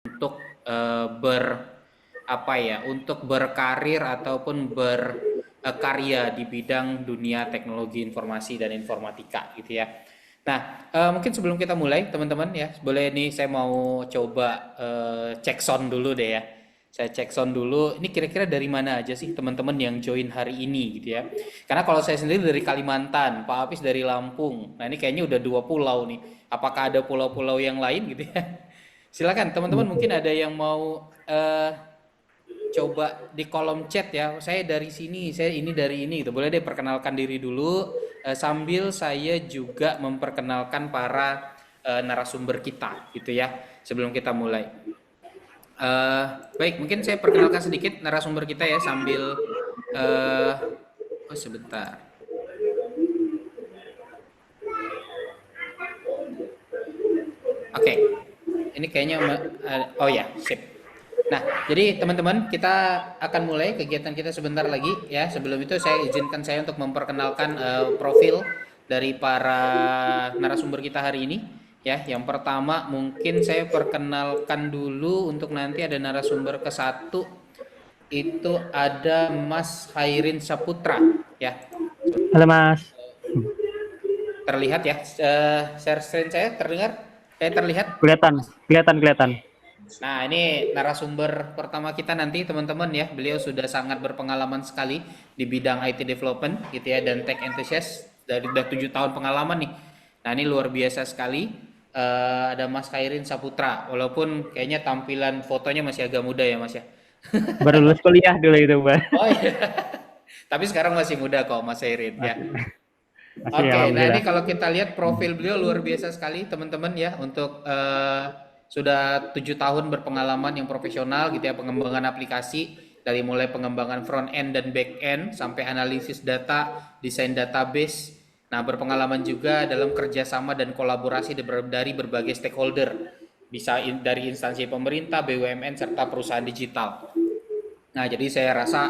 untuk untuk berkarir ataupun berkarya di bidang dunia teknologi informasi dan informatika gitu ya. Nah, mungkin sebelum kita mulai teman-teman ya, boleh nih saya mau coba cek sound dulu deh ya. Saya cek sound dulu, ini kira-kira dari mana aja sih teman-teman yang join hari ini gitu ya. Karena kalau saya sendiri dari Kalimantan, Pak Apis dari Lampung. Nah ini kayaknya udah 2 pulau nih. Apakah ada pulau-pulau yang lain gitu ya? Silakan teman-teman, mungkin ada yang mau coba di kolom chat ya. Saya dari sini, saya ini dari ini gitu. Boleh deh perkenalkan diri dulu sambil saya juga memperkenalkan para narasumber kita gitu ya sebelum kita mulai. Baik, mungkin saya perkenalkan sedikit narasumber kita ya sambil oh sebentar. Oke, ini kayaknya oh ya, sip. Nah, jadi teman-teman, kita akan mulai kegiatan kita sebentar lagi ya. Sebelum itu saya izinkan saya untuk memperkenalkan profil dari para narasumber kita hari ini ya. Yang pertama mungkin saya perkenalkan dulu untuk nanti ada narasumber ke satu itu ada Mas Hairin Saputra ya. Halo Mas, Terlihat ya, share screen saya terdengar? Terlihat? kelihatan, kelihatan. Nah, ini narasumber pertama kita nanti teman-teman ya. Beliau sudah sangat berpengalaman sekali di bidang IT development gitu ya dan tech enthusiast dari udah 7 tahun pengalaman nih. Nah, ini luar biasa sekali. Ada Mas Khairin Saputra. Walaupun kayaknya tampilan fotonya masih agak muda ya, Mas ya. Baru lulus kuliah dulu itu, Mbak. Oh iya. Tapi sekarang masih muda kok Mas Khairin ya. Masih, masih Oke, nah ini alhamdulillah. kalau kita lihat profil beliau luar biasa sekali teman-teman ya untuk sudah 7 tahun berpengalaman yang profesional gitu ya pengembangan aplikasi dari mulai pengembangan front end dan back end sampai analisis data, desain database. Nah berpengalaman juga dalam kerjasama dan kolaborasi dari berbagai stakeholder bisa dari instansi pemerintah, BUMN serta perusahaan digital. Nah, jadi saya rasa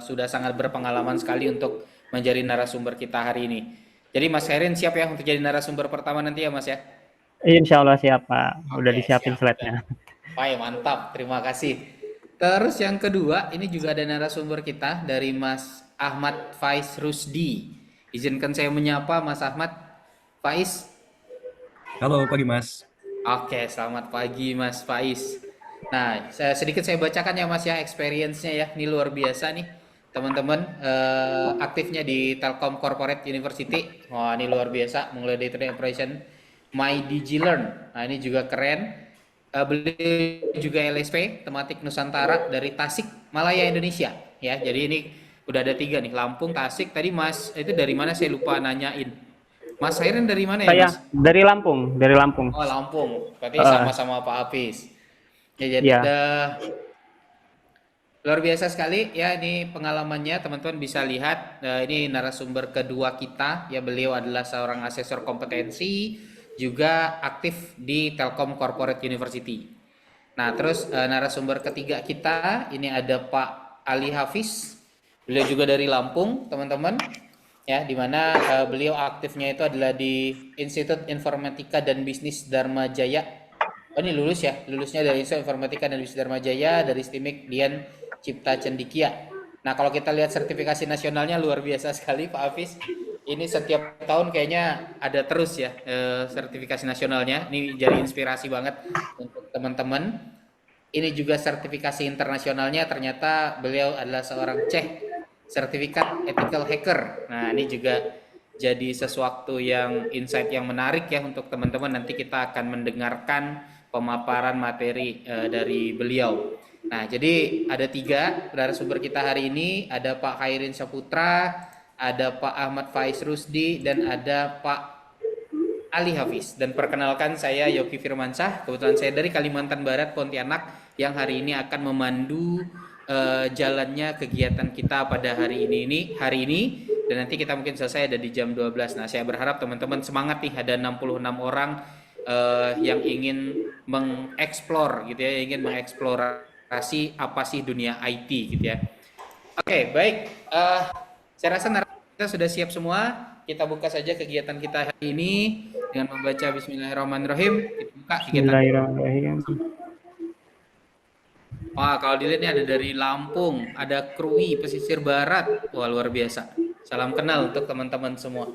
sudah sangat berpengalaman sekali untuk menjadi narasumber kita hari ini. Jadi Mas Herin siap ya untuk jadi narasumber pertama nanti ya Mas ya? Insya Allah siap, Pak. Udah Oke, disiapin siap. slide-nya. Baik, mantap. Terima kasih. Terus yang kedua, ini juga ada narasumber kita dari Mas Ahmad Faiz Rusdi. Izinkan saya menyapa Mas Ahmad Faiz. Halo pagi Mas. Oke, selamat pagi Mas Faiz. Nah, sedikit saya bacakan ya Mas ya, experience-nya ya. Ini luar biasa nih. Teman-teman aktifnya di Telkom Corporate University. Wah, ini luar biasa. Mulai dari training operation My DigiLearn. Nah, ini juga keren. Beliau juga LSP, tematik Nusantara dari Tasik, Malaya, Indonesia. Ya, jadi ini udah ada 3 nih, Lampung, Tasik. Tadi Mas, itu dari mana saya lupa nanyain. Mas Hairin dari mana ya Saya Mas? dari Lampung, dari Lampung. Oh Lampung, berarti Uh, sama-sama Pak Apis. Ya jadi ya, luar biasa sekali ya ini pengalamannya teman-teman bisa lihat. Ini narasumber kedua kita ya beliau adalah seorang asesor kompetensi juga aktif di Telkom Corporate University. Nah terus narasumber ketiga kita ini ada Pak Ali Hafiz. Beliau juga dari Lampung teman-teman ya dimana beliau aktifnya itu adalah di Institut Informatika dan Bisnis Dharma Jaya. Oh ini lulus ya, lulusnya dari Institut Informatika dan Bisnis Dharma Jaya dari STIMIK Dian Cipta Cendikia. Nah kalau kita lihat sertifikasi nasionalnya luar biasa sekali Pak Hafiz. Ini setiap tahun kayaknya ada terus ya sertifikasi nasionalnya. Ini jadi inspirasi banget untuk teman-teman. Ini juga sertifikasi internasionalnya ternyata beliau adalah seorang sertifikat ethical hacker. Nah ini juga jadi sesuatu yang insight yang menarik ya untuk teman-teman. Nanti kita akan mendengarkan pemaparan materi dari beliau. Nah, jadi ada 3 narasumber kita hari ini, ada Pak Khairin Saputra, ada Pak Ahmad Faiz Rusdi, dan ada Pak Ali Hafiz. Dan perkenalkan saya Yogi Firmansyah, kebetulan saya dari Kalimantan Barat, Pontianak, yang hari ini akan memandu jalannya kegiatan kita pada hari ini, dan nanti kita mungkin selesai ada di jam 12. Nah, saya berharap teman-teman semangat nih, ada 66 orang yang ingin mengeksplor gitu ya, ingin mengeksplorasi apa sih dunia IT gitu ya. Oke, baik. Saya rasa kita sudah siap semua. Kita buka saja kegiatan kita hari ini dengan membaca Bismillahirrahmanirrahim. Kita buka kegiatan. Bismillahirrahmanirrahim. Wah, kalau dilihat nih ada dari Lampung, ada Krui, pesisir barat. Wah, luar biasa. Salam kenal untuk teman-teman semua.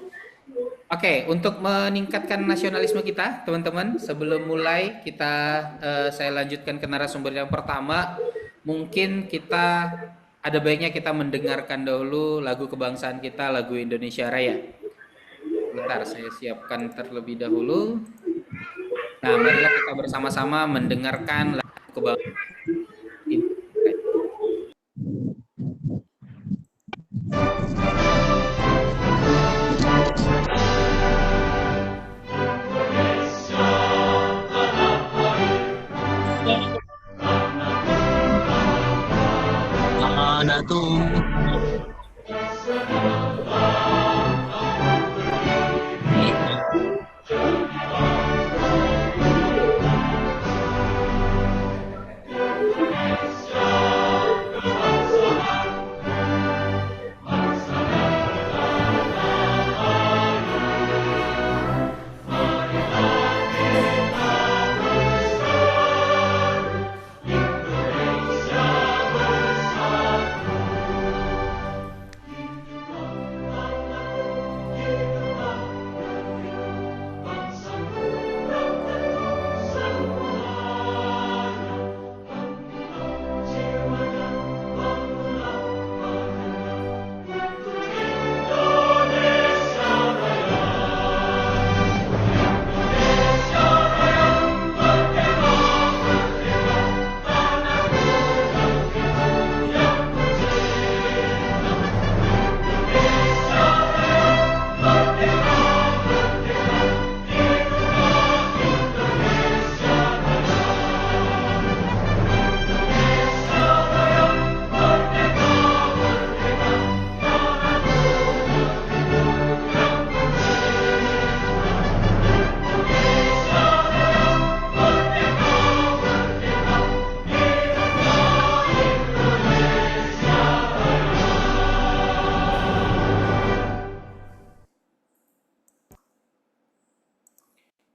Oke, untuk meningkatkan nasionalisme kita, teman-teman, sebelum mulai saya lanjutkan ke narasumber yang pertama. Mungkin ada baiknya kita mendengarkan dahulu lagu kebangsaan kita, lagu Indonesia Raya. Bentar, saya siapkan terlebih dahulu. Nah, marilah kita bersama-sama mendengarkan lagu kebangsaan Indonesia Raya. Mana tuh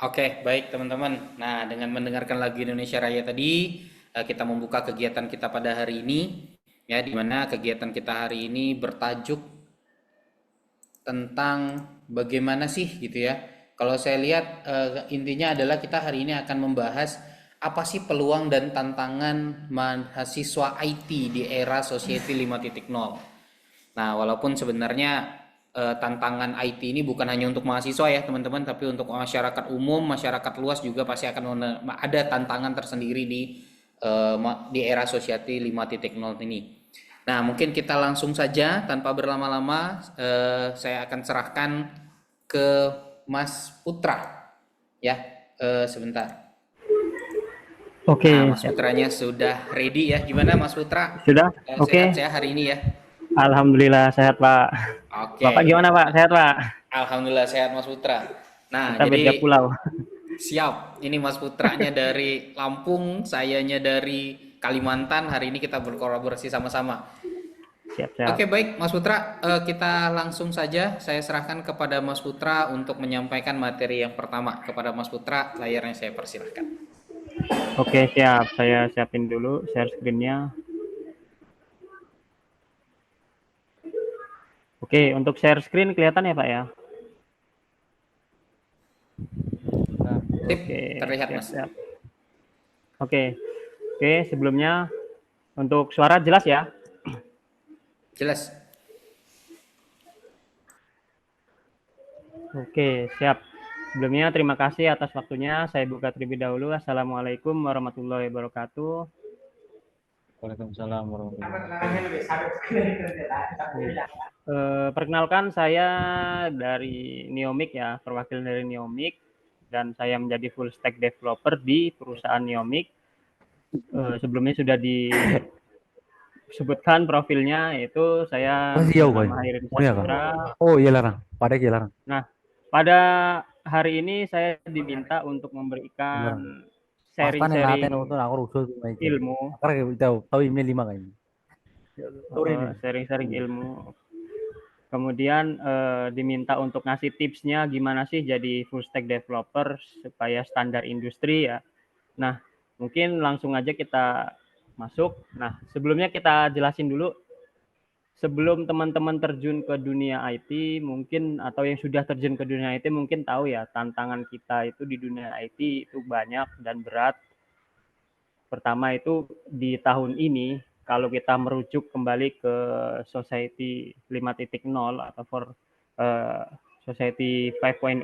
Oke, baik teman-teman. Nah, dengan mendengarkan lagu Indonesia Raya tadi, kita membuka kegiatan kita pada hari ini, ya, di mana kegiatan kita hari ini bertajuk tentang bagaimana sih gitu ya. Kalau saya lihat intinya adalah kita hari ini akan membahas apa sih peluang dan tantangan mahasiswa IT di era Society 5.0. Nah, walaupun sebenarnya tantangan IT ini bukan hanya untuk mahasiswa ya teman-teman, tapi untuk masyarakat umum, masyarakat luas juga pasti akan ada tantangan tersendiri di era Society 5.0 ini. Nah, mungkin kita langsung saja tanpa berlama-lama, saya akan serahkan ke Mas Putra, ya. Sebentar. Oke, Nah, Mas siap. Putranya sudah ready ya. Gimana Mas Putra? Sudah? Sehat Oke. ya hari ini ya? Alhamdulillah sehat, Pak. Bapak Oke. gimana, Pak? Sehat, Pak? Alhamdulillah sehat Mas Putra. Nah, Kita beda jadi pulau. siap. Ini Mas Putranya dari Lampung, sayanya dari Kalimantan. Hari ini kita berkolaborasi sama-sama. Oke, Siap-siap. baik Mas Putra, kita langsung saja saya serahkan kepada Mas Putra untuk menyampaikan materi yang pertama. Kepada Mas Putra, layarnya saya persilahkan. Oke, siap. Saya siapin dulu share screen-nya. Oke, untuk share screen kelihatan ya, Pak ya? Sip, Oke, terlihat Mas. siap-siap. Oke. Oke, sebelumnya untuk suara jelas ya? Jelas. Oke, siap. Sebelumnya terima kasih atas waktunya. Saya buka terlebih dahulu. Assalamualaikum warahmatullahi wabarakatuh. Waalaikumsalam warahmatullahi Perkenalkan saya dari Neomic ya, perwakilan dari Neomic, dan saya menjadi full stack developer di perusahaan Neomic. Sebelumnya sudah disebutkan profilnya, yaitu saya Masih jauh bernama kan? Hairin Oh ya, Kak. Saputra. Oh iya larang. Pada ya larang. Nah, pada hari ini saya diminta untuk Larang. memberikan Pasta nih natin sharing-sharing untuk aku rusuh tuh ilmu, Karena kita tahu email 5 kayaknya. Sorry nih. sharing-sharing ilmu. Kemudian diminta untuk ngasih tipsnya gimana sih jadi full stack developer supaya standar industri ya. Nah, mungkin langsung aja kita masuk. Nah, sebelumnya kita jelasin dulu, sebelum teman-teman terjun ke dunia IT mungkin, atau yang sudah terjun ke dunia IT mungkin tahu ya, tantangan kita itu di dunia IT itu banyak dan berat. Pertama itu di tahun ini, kalau kita merujuk kembali ke Society 5.0 atau Society 5.0,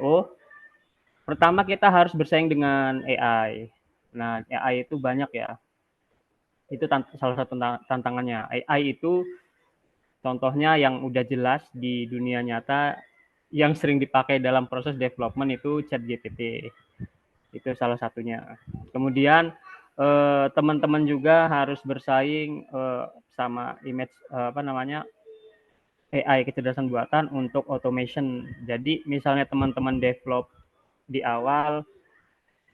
pertama kita harus bersaing dengan AI. Nah, AI itu banyak ya. Itu salah satu tantangannya. AI itu contohnya yang udah jelas di dunia nyata yang sering dipakai dalam proses development itu ChatGPT. Itu salah satunya. Kemudian teman-teman juga harus bersaing sama image AI, kecerdasan buatan untuk automation. Jadi misalnya teman-teman develop di awal,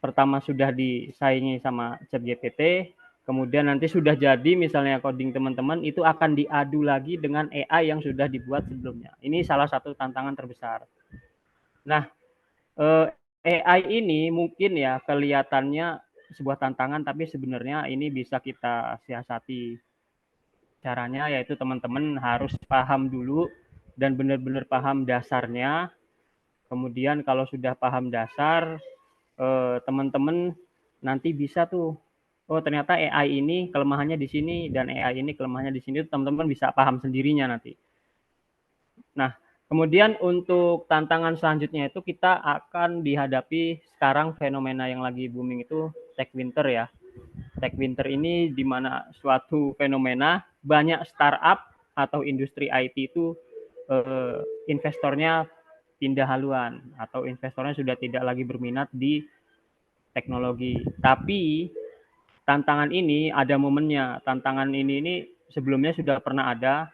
pertama sudah disaingi sama ChatGPT, kemudian nanti sudah jadi misalnya coding teman-teman itu akan diadu lagi dengan AI yang sudah dibuat sebelumnya. Ini salah satu tantangan terbesar. Nah, AI ini mungkin ya kelihatannya sebuah tantangan, tapi sebenarnya ini bisa kita siasati. Caranya yaitu teman-teman harus paham dulu dan benar-benar paham dasarnya. Kemudian kalau sudah paham dasar, teman-teman nanti bisa tuh, oh ternyata AI ini kelemahannya di sini dan AI ini kelemahannya di sini, teman-teman bisa paham sendirinya nanti. Nah, kemudian untuk tantangan selanjutnya itu kita akan dihadapi sekarang fenomena yang lagi booming itu tech winter ya. Tech winter ini di mana suatu fenomena banyak startup atau industri IT itu investornya pindah haluan atau investornya sudah tidak lagi berminat di teknologi. Tapi tantangan ini ada momennya. Tantangan ini sebelumnya sudah pernah ada,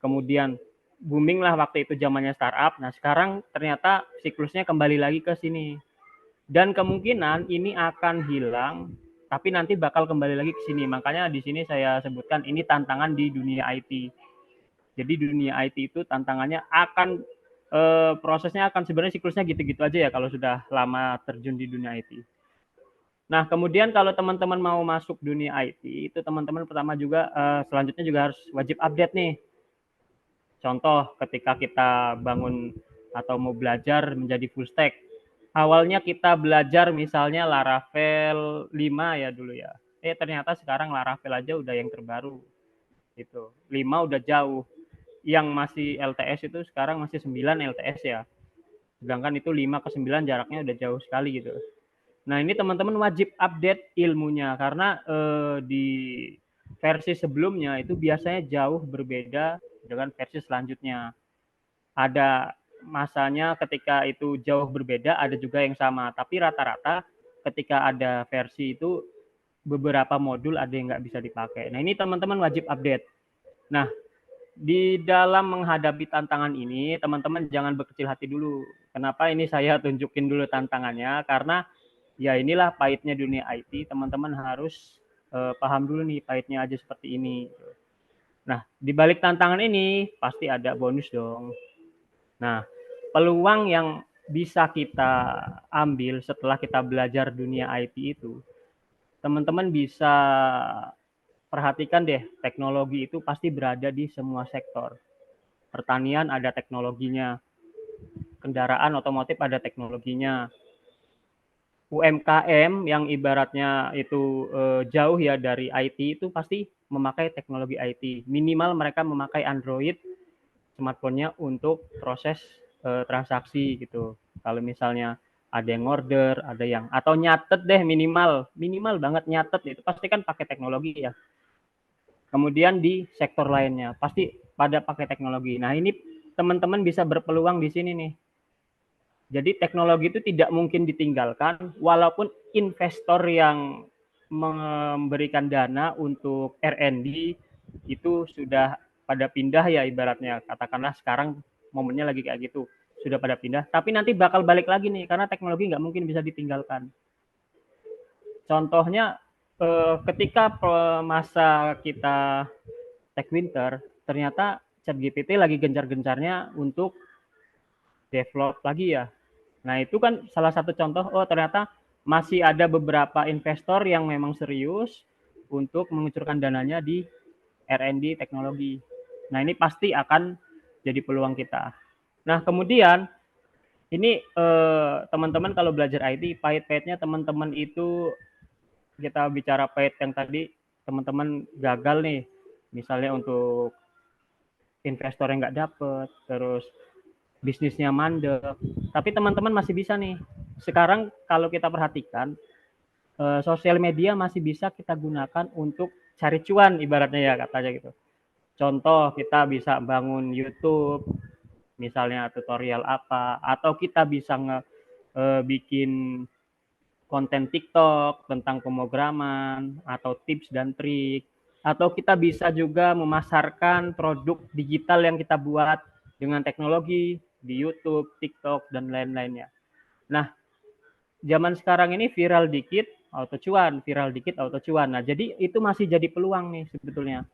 kemudian booming lah waktu itu zamannya startup. Nah sekarang ternyata siklusnya kembali lagi ke sini. Dan kemungkinan ini akan hilang, tapi nanti bakal kembali lagi ke sini. Makanya di sini saya sebutkan ini tantangan di dunia IT. Jadi dunia IT itu tantangannya akan prosesnya akan sebenarnya siklusnya gitu-gitu aja ya kalau sudah lama terjun di dunia IT. Nah, kemudian kalau teman-teman mau masuk dunia IT, itu teman-teman pertama juga selanjutnya juga harus wajib update nih. Contoh, ketika kita bangun atau mau belajar menjadi full stack, awalnya kita belajar misalnya Laravel 5 ya dulu ya. Ternyata sekarang Laravel aja udah yang terbaru. Itu 5 udah jauh. Yang masih LTS itu sekarang masih 9 LTS ya. Sedangkan itu 5 ke 9 jaraknya udah jauh sekali gitu. Nah, ini teman-teman wajib update ilmunya karena di versi sebelumnya itu biasanya jauh berbeda dengan versi selanjutnya. Ada masanya ketika itu jauh berbeda, ada juga yang sama. Tapi rata-rata ketika ada versi itu beberapa modul ada yang nggak bisa dipakai. Nah, ini teman-teman wajib update. Nah, di dalam menghadapi tantangan ini, teman-teman jangan berkecil hati dulu. Kenapa ini saya tunjukin dulu tantangannya? Karena ya inilah pahitnya dunia IT, teman-teman harus paham dulu nih pahitnya aja seperti ini. Nah, di balik tantangan ini pasti ada bonus dong. Nah, peluang yang bisa kita ambil setelah kita belajar dunia IT itu, teman-teman bisa perhatikan deh, teknologi itu pasti berada di semua sektor. Pertanian ada teknologinya, kendaraan otomotif ada teknologinya, UMKM yang ibaratnya itu jauh ya dari IT itu pasti memakai teknologi IT. Minimal mereka memakai Android smartphone-nya untuk proses transaksi gitu. Kalau misalnya ada yang order, ada yang atau nyatet deh minimal banget nyatet itu pasti kan pakai teknologi ya. Kemudian di sektor lainnya pasti pada pakai teknologi. Nah, ini teman-teman bisa berpeluang di sini nih. Jadi teknologi itu tidak mungkin ditinggalkan walaupun investor yang memberikan dana untuk R&D itu sudah pada pindah ya ibaratnya. Katakanlah sekarang momennya lagi kayak gitu. Sudah pada pindah, tapi nanti bakal balik lagi nih karena teknologi nggak mungkin bisa ditinggalkan. Contohnya ketika masa kita tech winter, ternyata ChatGPT lagi gencar-gencarnya untuk develop lagi ya. Nah, itu kan salah satu contoh, oh ternyata masih ada beberapa investor yang memang serius untuk mengucurkan dananya di R&D teknologi. Nah, ini pasti akan jadi peluang kita. Nah, kemudian ini teman-teman kalau belajar IT, pahit-pahitnya teman-teman itu, kita bicara pahit yang tadi, teman-teman gagal nih, misalnya untuk investor yang nggak dapet, terus bisnisnya mandek, tapi teman-teman masih bisa nih. Sekarang kalau kita perhatikan, sosial media masih bisa kita gunakan untuk cari cuan ibaratnya ya katanya gitu. Contoh kita bisa bangun YouTube, misalnya tutorial apa, atau kita bisa bikin konten TikTok tentang pemrograman atau tips dan trik, atau kita bisa juga memasarkan produk digital yang kita buat dengan teknologi di YouTube, TikTok, dan lain-lainnya. Nah, zaman sekarang ini viral dikit auto cuan, viral dikit auto cuan. Nah, jadi itu masih jadi peluang nih sebetulnya.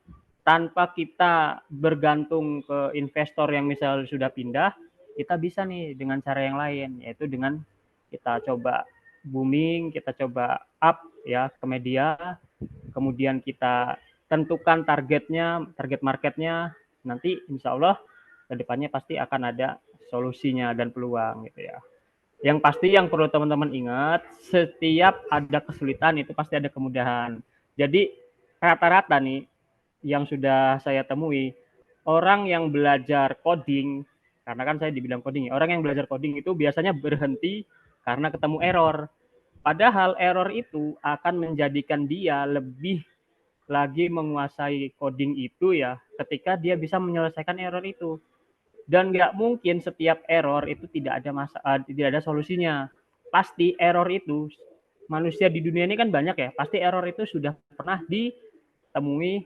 Tanpa kita bergantung ke investor yang misalnya sudah pindah, kita bisa nih dengan cara yang lain, yaitu dengan kita coba booming, kita coba up ya ke media, kemudian kita tentukan targetnya, target marketnya, nanti insya Allah kedepannya pasti akan ada solusinya dan peluang gitu ya. Yang pasti yang perlu teman-teman ingat, setiap ada kesulitan itu pasti ada kemudahan. Jadi rata-rata nih yang sudah saya temui, orang yang belajar coding, karena kan saya dibilang coding, orang yang belajar coding itu biasanya berhenti karena ketemu error. Padahal error itu akan menjadikan dia lebih lagi menguasai coding itu ya, ketika dia bisa menyelesaikan error itu. Dan nggak mungkin setiap error itu tidak ada solusinya. Pasti error itu, manusia di dunia ini kan banyak ya, pasti error itu sudah pernah ditemui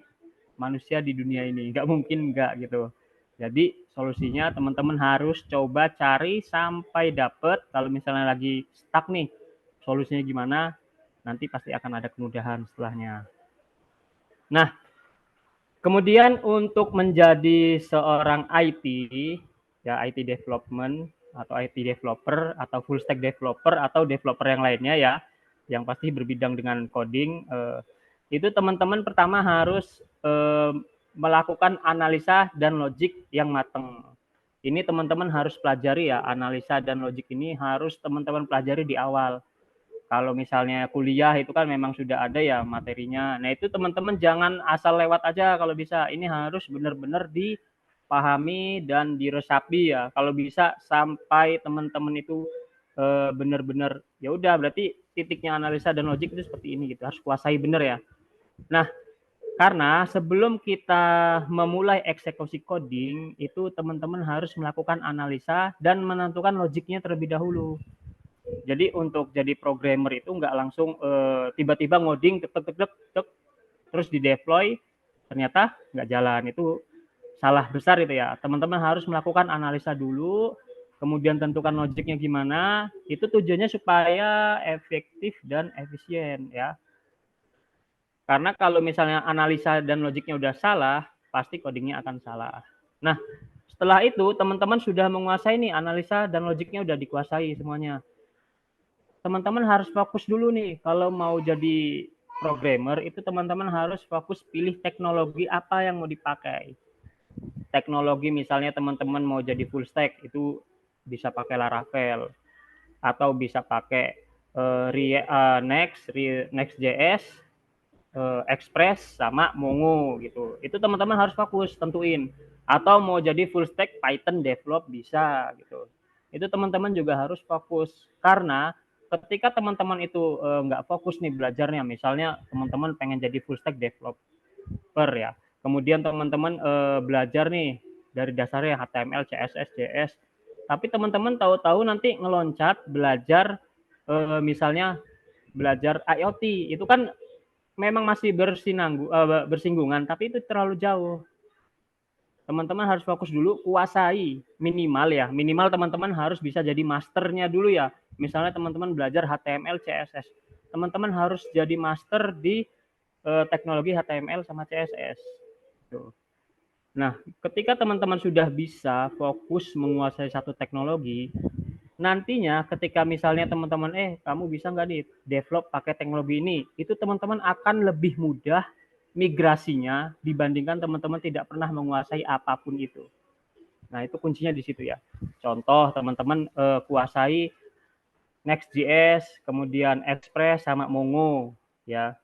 manusia di dunia ini, nggak mungkin nggak gitu. Jadi solusinya teman-teman harus coba cari sampai dapet. Kalau misalnya lagi stuck nih, solusinya gimana, nanti pasti akan ada kemudahan setelahnya. Nah, kemudian untuk menjadi seorang IT, ya IT development atau IT developer atau full stack developer atau developer yang lainnya ya, yang pasti berbidang dengan coding, itu teman-teman pertama harus melakukan analisa dan logik yang matang. Ini teman-teman harus pelajari ya, analisa dan logik ini harus teman-teman pelajari di awal. Kalau misalnya kuliah itu kan memang sudah ada ya materinya. Nah, itu teman-teman jangan asal lewat aja kalau bisa. Ini harus benar-benar dipahami dan diresapi ya. Kalau bisa sampai teman-teman itu benar-benar ya udah berarti titiknya analisa dan logik itu seperti ini gitu. Harus kuasai benar ya. Nah, karena sebelum kita memulai eksekusi coding, itu teman-teman harus melakukan analisa dan menentukan logiknya terlebih dahulu. Jadi untuk jadi programmer itu nggak langsung tiba-tiba ngoding terus di deploy ternyata nggak jalan, itu salah besar itu ya. Teman-teman harus melakukan analisa dulu, kemudian tentukan logiknya gimana, itu tujuannya supaya efektif dan efisien ya. Karena kalau misalnya analisa dan logiknya udah salah, pasti codingnya akan salah. Nah, setelah itu teman-teman sudah menguasai nih, analisa dan logiknya udah dikuasai semuanya. Teman-teman harus fokus dulu nih, kalau mau jadi programmer itu teman-teman harus fokus pilih teknologi apa yang mau dipakai. Teknologi misalnya teman-teman mau jadi full stack itu bisa pakai Laravel atau bisa pakai Next.js, Express sama Mongo gitu. Itu teman-teman harus fokus tentuin. Atau mau jadi full stack Python develop bisa gitu. Itu teman-teman juga harus fokus, karena ketika teman-teman itu nggak fokus nih belajarnya, misalnya teman-teman pengen jadi full stack developer ya, kemudian teman-teman belajar nih dari dasarnya HTML, CSS, JS, tapi teman-teman tahu-tahu nanti ngeloncat belajar misalnya belajar IoT, itu kan memang masih bersinggungan, tapi itu terlalu jauh. Teman-teman harus fokus dulu, kuasai minimal teman-teman harus bisa jadi masternya dulu ya. Misalnya teman-teman belajar HTML, CSS, teman-teman harus jadi master di teknologi HTML sama CSS. Nah, ketika teman-teman sudah bisa fokus menguasai satu teknologi, nantinya ketika misalnya teman-teman, kamu bisa nggak nih develop pakai teknologi ini, itu teman-teman akan lebih mudah migrasinya dibandingkan teman-teman tidak pernah menguasai apapun itu. Nah, itu kuncinya di situ ya. Contoh, teman-teman kuasai Next.js, kemudian Express sama Mongo ya.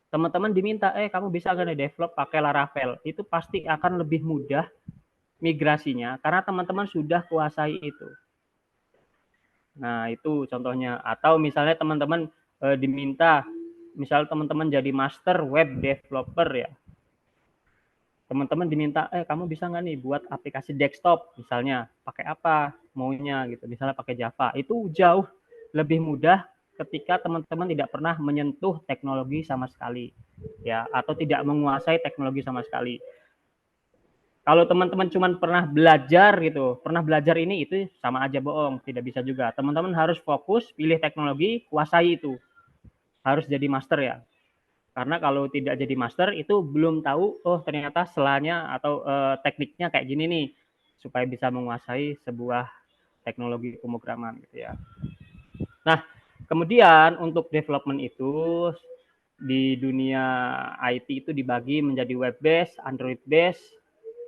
Teman-teman diminta, kamu bisa nggak nih develop pakai Laravel? Itu pasti akan lebih mudah migrasinya karena teman-teman sudah kuasai itu. Nah, itu contohnya. Atau misalnya teman-teman diminta, misal teman-teman jadi master web developer ya. Teman-teman diminta, kamu bisa nggak nih buat aplikasi desktop, misalnya pakai apa maunya gitu, misalnya pakai Java. Itu jauh lebih mudah ketika teman-teman tidak pernah menyentuh teknologi sama sekali, ya, atau tidak menguasai teknologi sama sekali. Kalau teman-teman cuma pernah belajar gitu, pernah belajar ini, itu sama aja bohong, tidak bisa juga. Teman-teman harus fokus, pilih teknologi, kuasai itu. Harus jadi master ya. Karena kalau tidak jadi master itu belum tahu, oh ternyata selanya atau tekniknya kayak gini nih, supaya bisa menguasai sebuah teknologi pemrograman gitu ya. Nah, kemudian untuk development itu di dunia IT itu dibagi menjadi web based, Android based,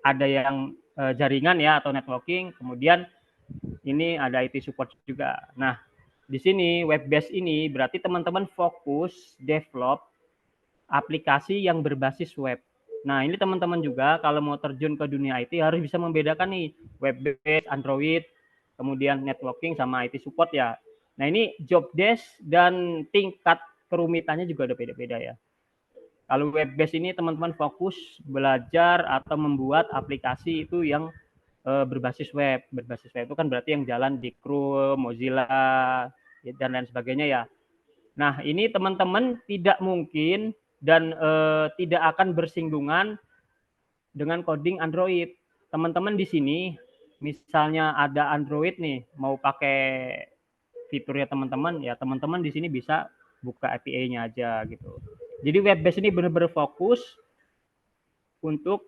ada yang jaringan ya atau networking, kemudian ini ada IT support juga. Nah, di sini web based ini berarti teman-teman fokus develop aplikasi yang berbasis web. Nah, ini teman-teman juga kalau mau terjun ke dunia IT harus bisa membedakan nih web based, Android, kemudian networking sama IT support ya. Nah, ini job desk dan tingkat kerumitannya juga ada beda-beda ya. Kalau web based ini teman-teman fokus belajar atau membuat aplikasi itu yang berbasis web. Berbasis web itu kan berarti yang jalan di Chrome, Mozilla, dan lain sebagainya ya. Nah, ini teman-teman tidak mungkin dan tidak akan bersinggungan dengan coding Android. Teman-teman di sini, misalnya ada Android nih, mau pakai fiturnya teman-teman, ya teman-teman di sini bisa buka API-nya aja gitu. Jadi web based ini benar-benar fokus untuk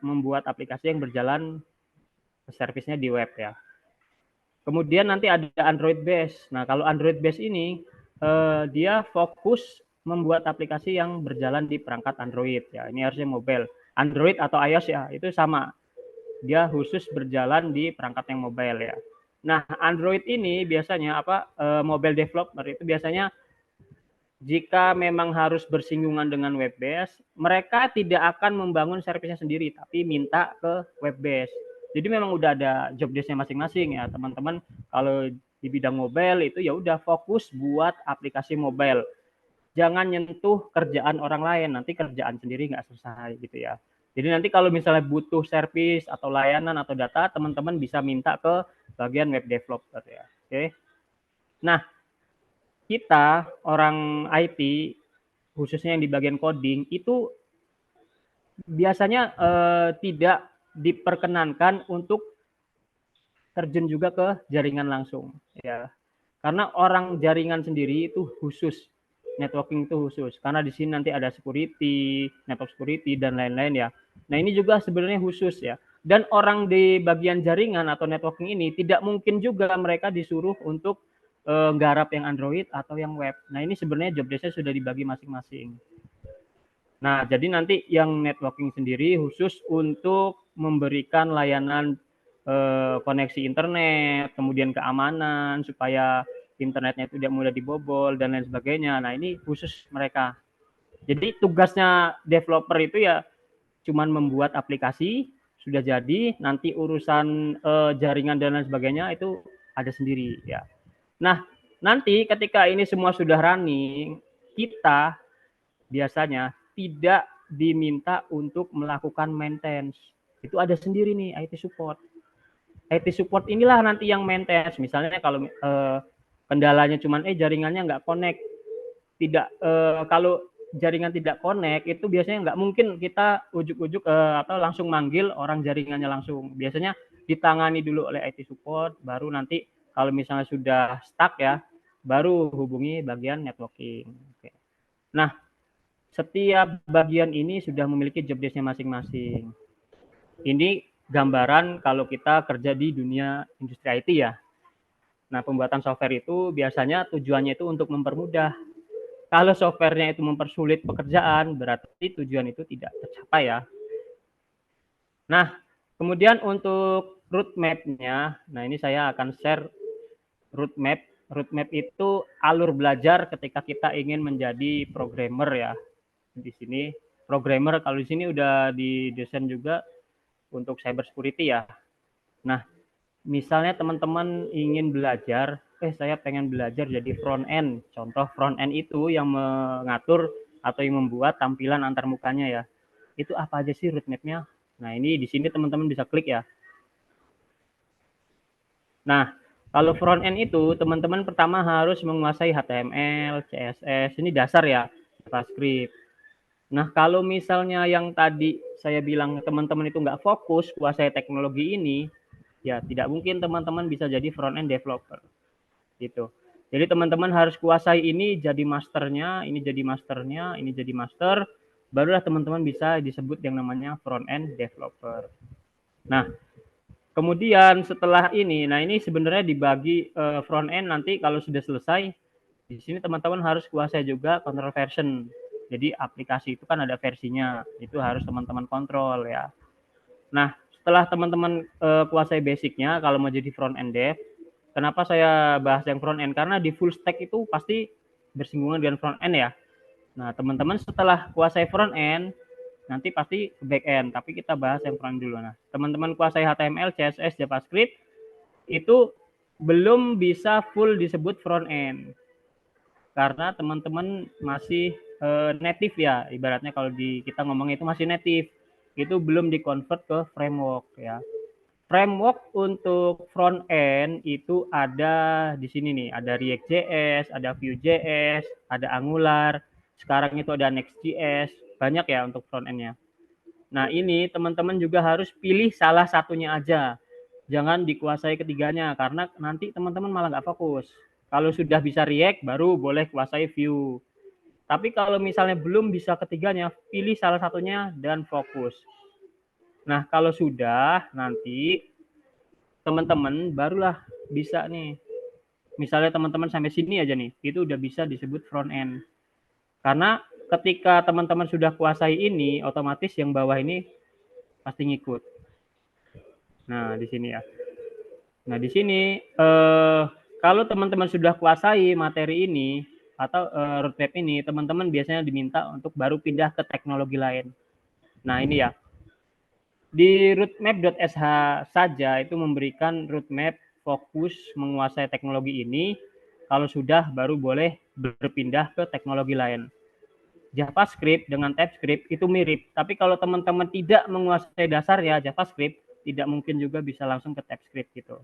membuat aplikasi yang berjalan servisnya di web ya. Kemudian nanti ada Android based. Nah, kalau Android based ini dia fokus membuat aplikasi yang berjalan di perangkat Android ya. Ini harusnya mobile. Android atau iOS ya, itu sama. Dia khusus berjalan di perangkat yang mobile ya. Nah, Android ini biasanya mobile developer itu biasanya jika memang harus bersinggungan dengan web based, mereka tidak akan membangun servisnya sendiri, tapi minta ke web based. Jadi memang udah ada job desk-nya masing-masing ya, teman-teman. Kalau di bidang mobile itu ya udah fokus buat aplikasi mobile. Jangan nyentuh kerjaan orang lain, nanti kerjaan sendiri nggak selesai gitu ya. Jadi nanti kalau misalnya butuh service atau layanan atau data, teman-teman bisa minta ke bagian web developer ya. Oke. Nah, kita orang IT khususnya yang di bagian coding itu biasanya tidak diperkenankan untuk terjun juga ke jaringan langsung ya. Karena orang jaringan sendiri itu khusus, networking itu khusus. Karena di sini nanti ada security, network security dan lain-lain ya. Nah, ini juga sebenarnya khusus ya. Dan orang di bagian jaringan atau networking ini tidak mungkin juga mereka disuruh untuk nggarap yang Android atau yang web. Nah, ini sebenarnya job desk-nya sudah dibagi masing-masing. Nah, jadi nanti yang networking sendiri khusus untuk memberikan layanan koneksi internet, kemudian keamanan supaya internetnya itu tidak mudah dibobol dan lain sebagainya. Nah, ini khusus mereka. Jadi tugasnya developer itu ya cuman membuat aplikasi sudah jadi, nanti urusan jaringan dan lain sebagainya itu ada sendiri ya. Nah, nanti ketika ini semua sudah running, kita biasanya tidak diminta untuk melakukan maintenance. Itu ada sendiri nih IT support. IT support inilah nanti yang maintenance. Misalnya kalau kendalanya cuman jaringannya nggak connect, tidak kalau jaringan tidak connect itu biasanya nggak mungkin kita ujuk-ujuk atau langsung manggil orang jaringannya langsung. Biasanya ditangani dulu oleh IT support, baru nanti kalau misalnya sudah stuck ya, baru hubungi bagian networking. Oke. Nah, setiap bagian ini sudah memiliki job desk-nya masing-masing. Ini gambaran kalau kita kerja di dunia industri IT ya. Nah, pembuatan software itu biasanya tujuannya itu untuk mempermudah. Kalau softwarenya itu mempersulit pekerjaan, berarti tujuan itu tidak tercapai ya. Nah, kemudian untuk roadmap-nya, nah ini saya akan share roadmap. Roadmap itu alur belajar ketika kita ingin menjadi programmer ya. Di sini programmer, kalau di sini udah didesain juga untuk cyber security ya. Nah, misalnya teman-teman ingin belajar, saya pengen belajar jadi front end. Contoh front end itu yang mengatur atau yang membuat tampilan antar mukanya ya. Itu apa aja sih roadmap-nya? Nah, ini di sini teman-teman bisa klik ya. Nah, kalau front end itu teman-teman pertama harus menguasai HTML, CSS, ini dasar ya, JavaScript. Nah, kalau misalnya yang tadi saya bilang teman-teman itu nggak fokus kuasai teknologi ini, ya tidak mungkin teman-teman bisa jadi front end developer. Gitu. Jadi teman-teman harus kuasai ini jadi masternya, ini jadi masternya, ini jadi master, barulah teman-teman bisa disebut yang namanya front end developer. Nah, kemudian setelah ini, nah ini sebenarnya dibagi front end nanti kalau sudah selesai, di sini teman-teman harus kuasai juga control version. Jadi aplikasi itu kan ada versinya, itu harus teman-teman kontrol ya. Nah, setelah teman-teman kuasai basicnya, kalau mau jadi front end dev, kenapa saya bahas yang front end? Karena di full stack itu pasti bersinggungan dengan front end ya. Nah, teman-teman setelah kuasai front end, nanti pasti ke back end, tapi kita bahas yang front dulu. Nah, teman-teman kuasai HTML, CSS, JavaScript, itu belum bisa full disebut front end. Karena teman-teman masih native ya, ibaratnya kalau kita ngomong itu masih native. Itu belum di-convert ke framework ya. Framework untuk front end itu ada di sini nih, ada React.js, ada Vue.js, ada Angular, sekarang itu ada Next.js, banyak ya untuk front end-nya. Nah, ini teman-teman juga harus pilih salah satunya aja. Jangan dikuasai ketiganya, karena nanti teman-teman malah nggak fokus. Kalau sudah bisa React, baru boleh kuasai Vue. Tapi kalau misalnya belum bisa ketiganya, pilih salah satunya dan fokus. Nah, kalau sudah, nanti teman-teman barulah bisa nih. Misalnya teman-teman sampai sini aja nih, itu udah bisa disebut front end. Karena ketika teman-teman sudah kuasai ini, otomatis yang bawah ini pasti ngikut. Nah, di sini ya. Nah, di sini kalau teman-teman sudah kuasai materi ini atau roadmap ini, teman-teman biasanya diminta untuk baru pindah ke teknologi lain. Nah, ini ya. Di roadmap.sh saja itu memberikan roadmap fokus menguasai teknologi ini. Kalau sudah baru boleh berpindah ke teknologi lain. JavaScript dengan TypeScript itu mirip, tapi kalau teman-teman tidak menguasai dasar ya JavaScript, tidak mungkin juga bisa langsung ke TypeScript gitu.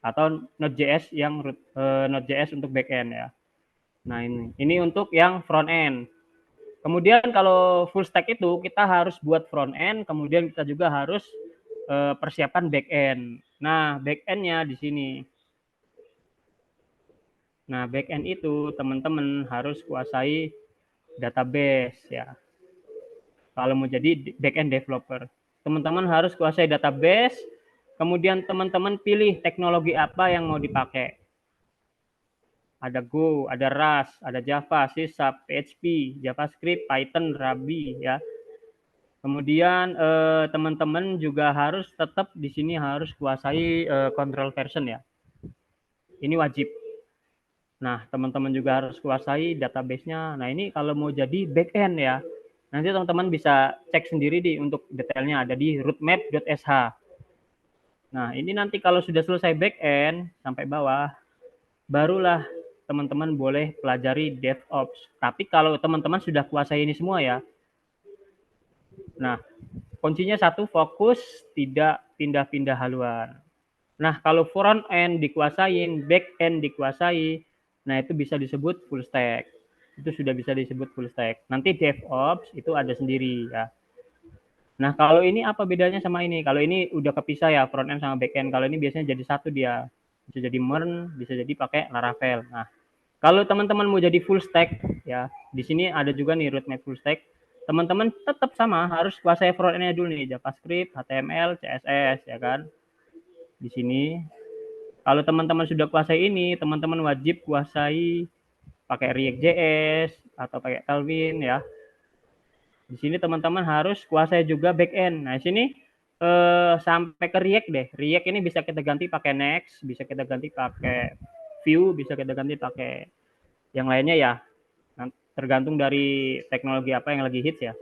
Atau Node.js yang Node.js untuk backend ya. Nah, ini untuk yang front end. Kemudian kalau full stack itu kita harus buat front end, kemudian kita juga harus persiapan back end. Nah, back end-nya di sini. Nah, back end itu teman-teman harus kuasai database ya. Kalau mau jadi back end developer, teman-teman harus kuasai database, kemudian teman-teman pilih teknologi apa yang mau dipakai. Ada Go, ada Rust, ada Java, C#, PHP, JavaScript, Python, Ruby ya. Kemudian teman-teman juga harus tetap di sini harus kuasai control version ya. Ini wajib. Nah, teman-teman juga harus kuasai database-nya. Nah, ini kalau mau jadi back end ya. Nanti teman-teman bisa cek sendiri untuk detailnya ada di roadmap.sh. Nah, ini nanti kalau sudah selesai back end sampai bawah, barulah teman-teman boleh pelajari DevOps. Tapi kalau teman-teman sudah kuasai ini semua ya. Nah, kuncinya satu, fokus, tidak pindah-pindah haluan. Nah, kalau front end dikuasain, back end dikuasai, nah itu bisa disebut full stack. Itu sudah bisa disebut full stack. Nanti DevOps itu ada sendiri ya. Nah, kalau ini apa bedanya sama ini? Kalau ini udah kepisah ya, front end sama back end. Kalau ini biasanya jadi satu dia. Bisa jadi MERN, bisa jadi pakai Laravel. Nah, kalau teman-teman mau jadi full stack ya, di sini ada juga nih roadmap full stack. Teman-teman tetap sama, harus kuasai front end-nya dulu nih, JavaScript, HTML, CSS ya kan. Di sini. Kalau teman-teman sudah kuasai ini, teman-teman wajib kuasai pakai React.js atau pakai Tailwind ya. Di sini teman-teman harus kuasai juga back-end. Nah, di sini sampai ke React deh. React ini bisa kita ganti pakai Next, bisa kita ganti pakai Vue, bisa kita ganti pakai yang lainnya ya. Nah, tergantung dari teknologi apa yang lagi hits ya.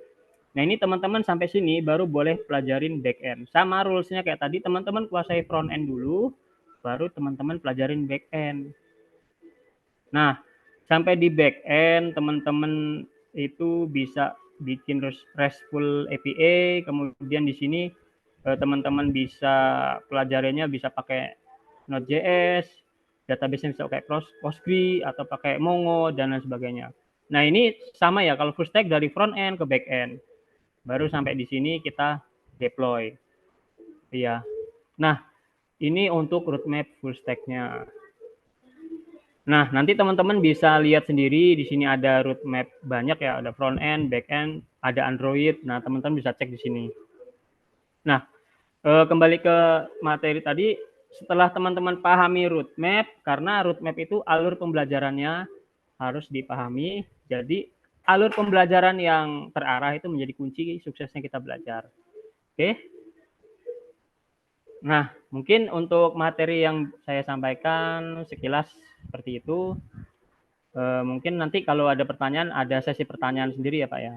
Nah, ini teman-teman sampai sini baru boleh pelajarin back-end. Sama rules-nya kayak tadi, teman-teman kuasai front-end dulu, baru teman-teman pelajarin back-end. Nah, sampai di back-end, teman-teman itu bisa bikin RESTful API, kemudian di sini teman-teman bisa pelajarinya bisa pakai Node.js, database-nya bisa pakai Postgre atau pakai Mongo dan lain sebagainya. Nah, ini sama ya kalau full stack dari front end ke back end. Baru sampai di sini kita deploy. Iya. Nah, ini untuk roadmap full stack-nya. Nah, nanti teman-teman bisa lihat sendiri di sini ada roadmap banyak ya, ada front end, back end, ada Android. Nah, teman-teman bisa cek di sini. Nah, kembali ke materi tadi, setelah teman-teman pahami roadmap, karena roadmap itu alur pembelajarannya harus dipahami. Jadi, alur pembelajaran yang terarah itu menjadi kunci suksesnya kita belajar. Oke? Nah, mungkin untuk materi yang saya sampaikan sekilas seperti itu. Mungkin nanti kalau ada pertanyaan, ada sesi pertanyaan sendiri ya Pak ya.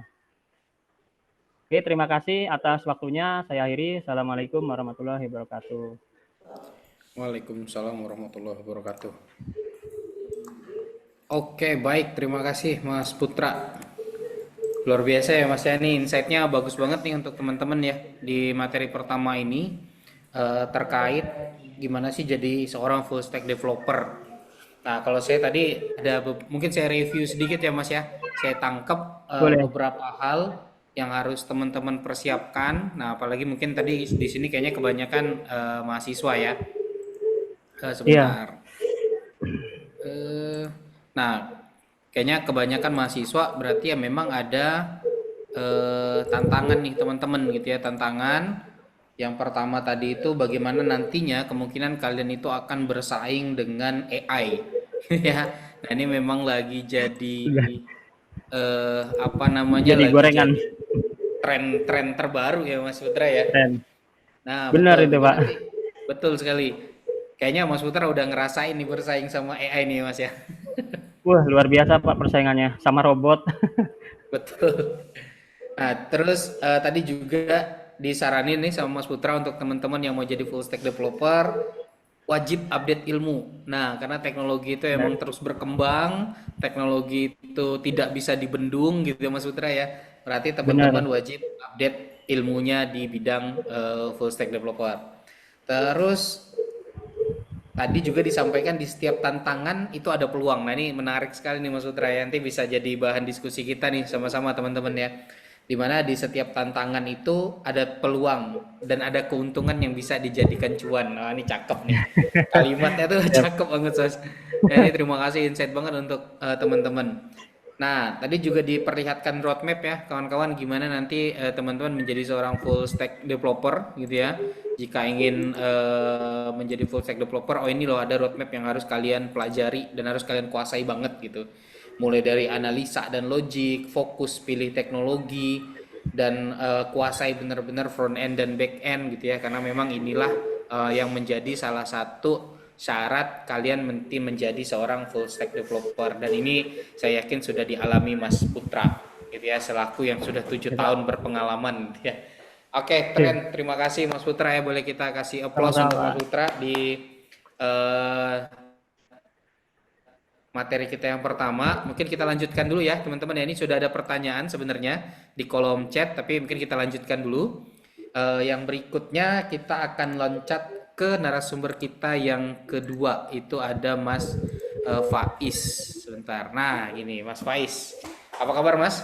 Oke, terima kasih atas waktunya. Saya akhiri. Assalamualaikum warahmatullahi wabarakatuh. Waalaikumsalam warahmatullahi wabarakatuh. Oke, baik. Terima kasih Mas Putra. Luar biasa ya Mas ya, nih insight-nya bagus banget nih untuk teman-teman ya di materi pertama ini terkait gimana sih jadi seorang full stack developer. Nah, kalau saya tadi ada mungkin saya review sedikit ya Mas ya. Saya tangkap Boleh. beberapa hal yang harus teman-teman persiapkan. Nah, apalagi mungkin tadi di sini kayaknya kebanyakan mahasiswa ya. Iya. Sebentar. Eh, nah, kayaknya kebanyakan mahasiswa berarti ya memang ada tantangan nih teman-teman gitu ya, tantangan yang pertama tadi itu bagaimana nantinya kemungkinan kalian itu akan bersaing dengan AI ya. Nah, ini memang lagi jadi Sudah apa namanya, jadi lagi gorengan. jadi tren terbaru ya Mas Putra ya. Keren. Nah, Benar betul itu betul Pak. nanti betul sekali. Kayaknya Mas Putra udah ngerasain nih bersaing sama AI nih Mas ya. Wah, luar biasa Pak persaingannya sama robot. Betul. Nah, terus tadi juga disaranin nih sama Mas Putra untuk teman-teman yang mau jadi full stack developer wajib update ilmu. Nah, karena teknologi itu emang terus berkembang, teknologi itu tidak bisa dibendung gitu ya Mas Putra ya. Berarti teman-teman Benar. wajib update ilmunya di bidang full stack developer. Terus tadi juga disampaikan di setiap tantangan itu ada peluang. Nah, ini menarik sekali nih Mas Putra ya. Nanti bisa jadi bahan diskusi kita nih sama-sama teman-teman ya. Dimana di setiap tantangan itu ada peluang dan ada keuntungan yang bisa dijadikan cuan. Nah, ini cakep nih. Kalimatnya tuh Siap. cakep banget, Sos. Nah, ini terima kasih insight banget untuk teman-teman. Nah, tadi juga diperlihatkan roadmap ya, kawan-kawan, gimana nanti teman-teman menjadi seorang full stack developer gitu ya. Jika ingin menjadi full stack developer, oh ini loh ada roadmap yang harus kalian pelajari dan harus kalian kuasai banget gitu. Mulai dari analisa dan logik, fokus pilih teknologi, dan kuasai benar-benar front end dan back end gitu ya. Karena memang inilah yang menjadi salah satu syarat kalian menjadi seorang full stack developer, dan ini saya yakin sudah dialami Mas Putra gitu ya, selaku yang sudah 7 Ya, Pak. tahun berpengalaman gitu ya. Oke, Oke. keren. Terima kasih Mas Putra ya. Boleh kita kasih applause Sama-sama untuk Mas Pak. Putra di eh, materi kita yang pertama. Mungkin kita lanjutkan dulu ya teman-teman ya. Ini sudah ada pertanyaan sebenarnya di kolom chat, tapi mungkin kita lanjutkan dulu. Yang berikutnya kita akan loncat ke narasumber kita yang kedua, itu ada Mas Faiz. Sebentar. Nah, ini Mas Faiz. Apa kabar Mas?